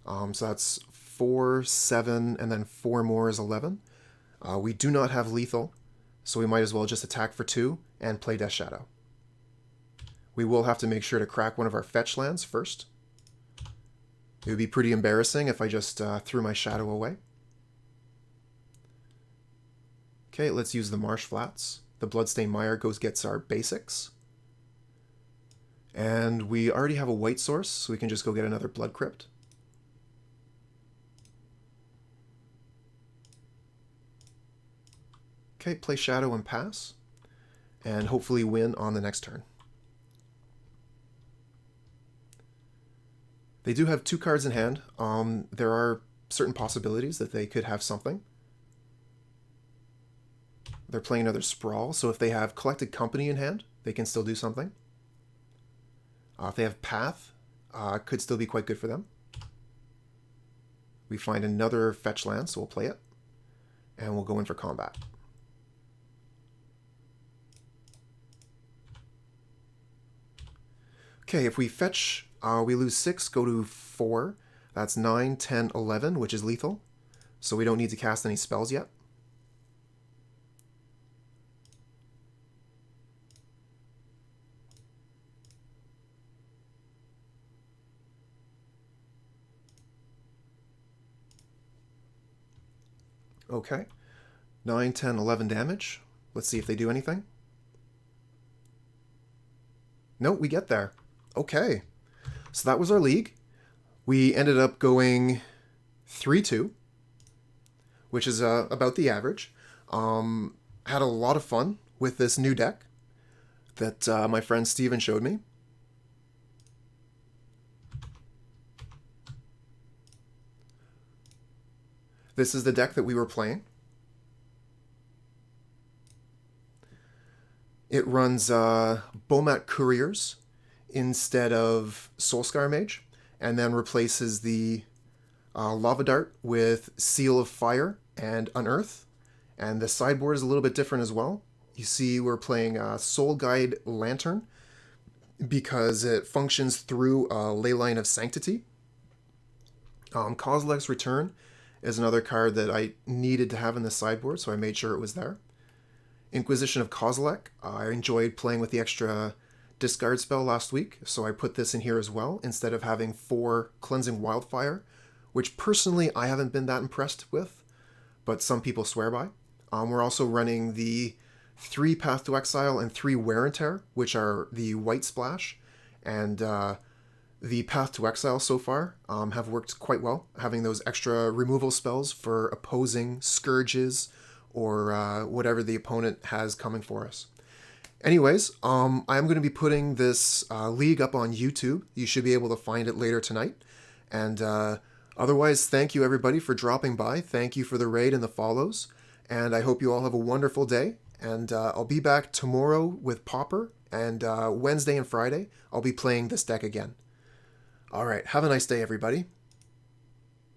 So that's 4, 7, and then 4 more is 11. We do not have lethal, so we might as well just attack for 2 and play Death Shadow. We will have to make sure to crack one of our fetch lands first. It would be pretty embarrassing if I just threw my Shadow away. Okay, let's use the Marsh Flats. The Bloodstained Mire gets our basics. And we already have a white source, so we can just go get another Blood Crypt. Okay, play Shadow and pass. And hopefully win on the next turn. They do have 2 cards in hand. There are certain possibilities that they could have something. They're playing another Sprawl, so if they have Collected Company in hand, they can still do something. If they have Path, could still be quite good for them. We find another fetch land, so we'll play it. And we'll go in for combat. Okay, if we fetch, we lose 6, go to 4. That's 9, 10, 11, which is lethal. So we don't need to cast any spells yet. Okay, 9, 10, 11 damage. Let's see if they do anything. No, we get there. Okay, so that was our league. We ended up going 3-2, which is about the average. Had a lot of fun with this new deck that my friend Steven showed me. This is the deck that we were playing. It runs Bomat Couriers instead of Soul-Scar Mage, and then replaces the Lava Dart with Seal of Fire and Unearth. And the sideboard is a little bit different as well. You see we're playing Soul Guide Lantern because it functions through a Leyline of Sanctity. Kozilek's Return is another card that I needed to have in the sideboard, so I made sure it was there. Inquisition of Kozilek. I enjoyed playing with the extra discard spell last week, so I put this in here as well, instead of having 4 Cleansing Wildfire, which personally I haven't been that impressed with, but some people swear by. We're also running the 3 Path to Exile and 3 Wear and Tear, which are the white splash, and the Path to Exile so far have worked quite well, having those extra removal spells for opposing Scourges or whatever the opponent has coming for us. Anyways, I'm going to be putting this league up on YouTube. You should be able to find it later tonight. And otherwise, thank you everybody for dropping by. Thank you for the raid and the follows. And I hope you all have a wonderful day. And I'll be back tomorrow with Pauper. And Wednesday and Friday, I'll be playing this deck again. All right, have a nice day, everybody.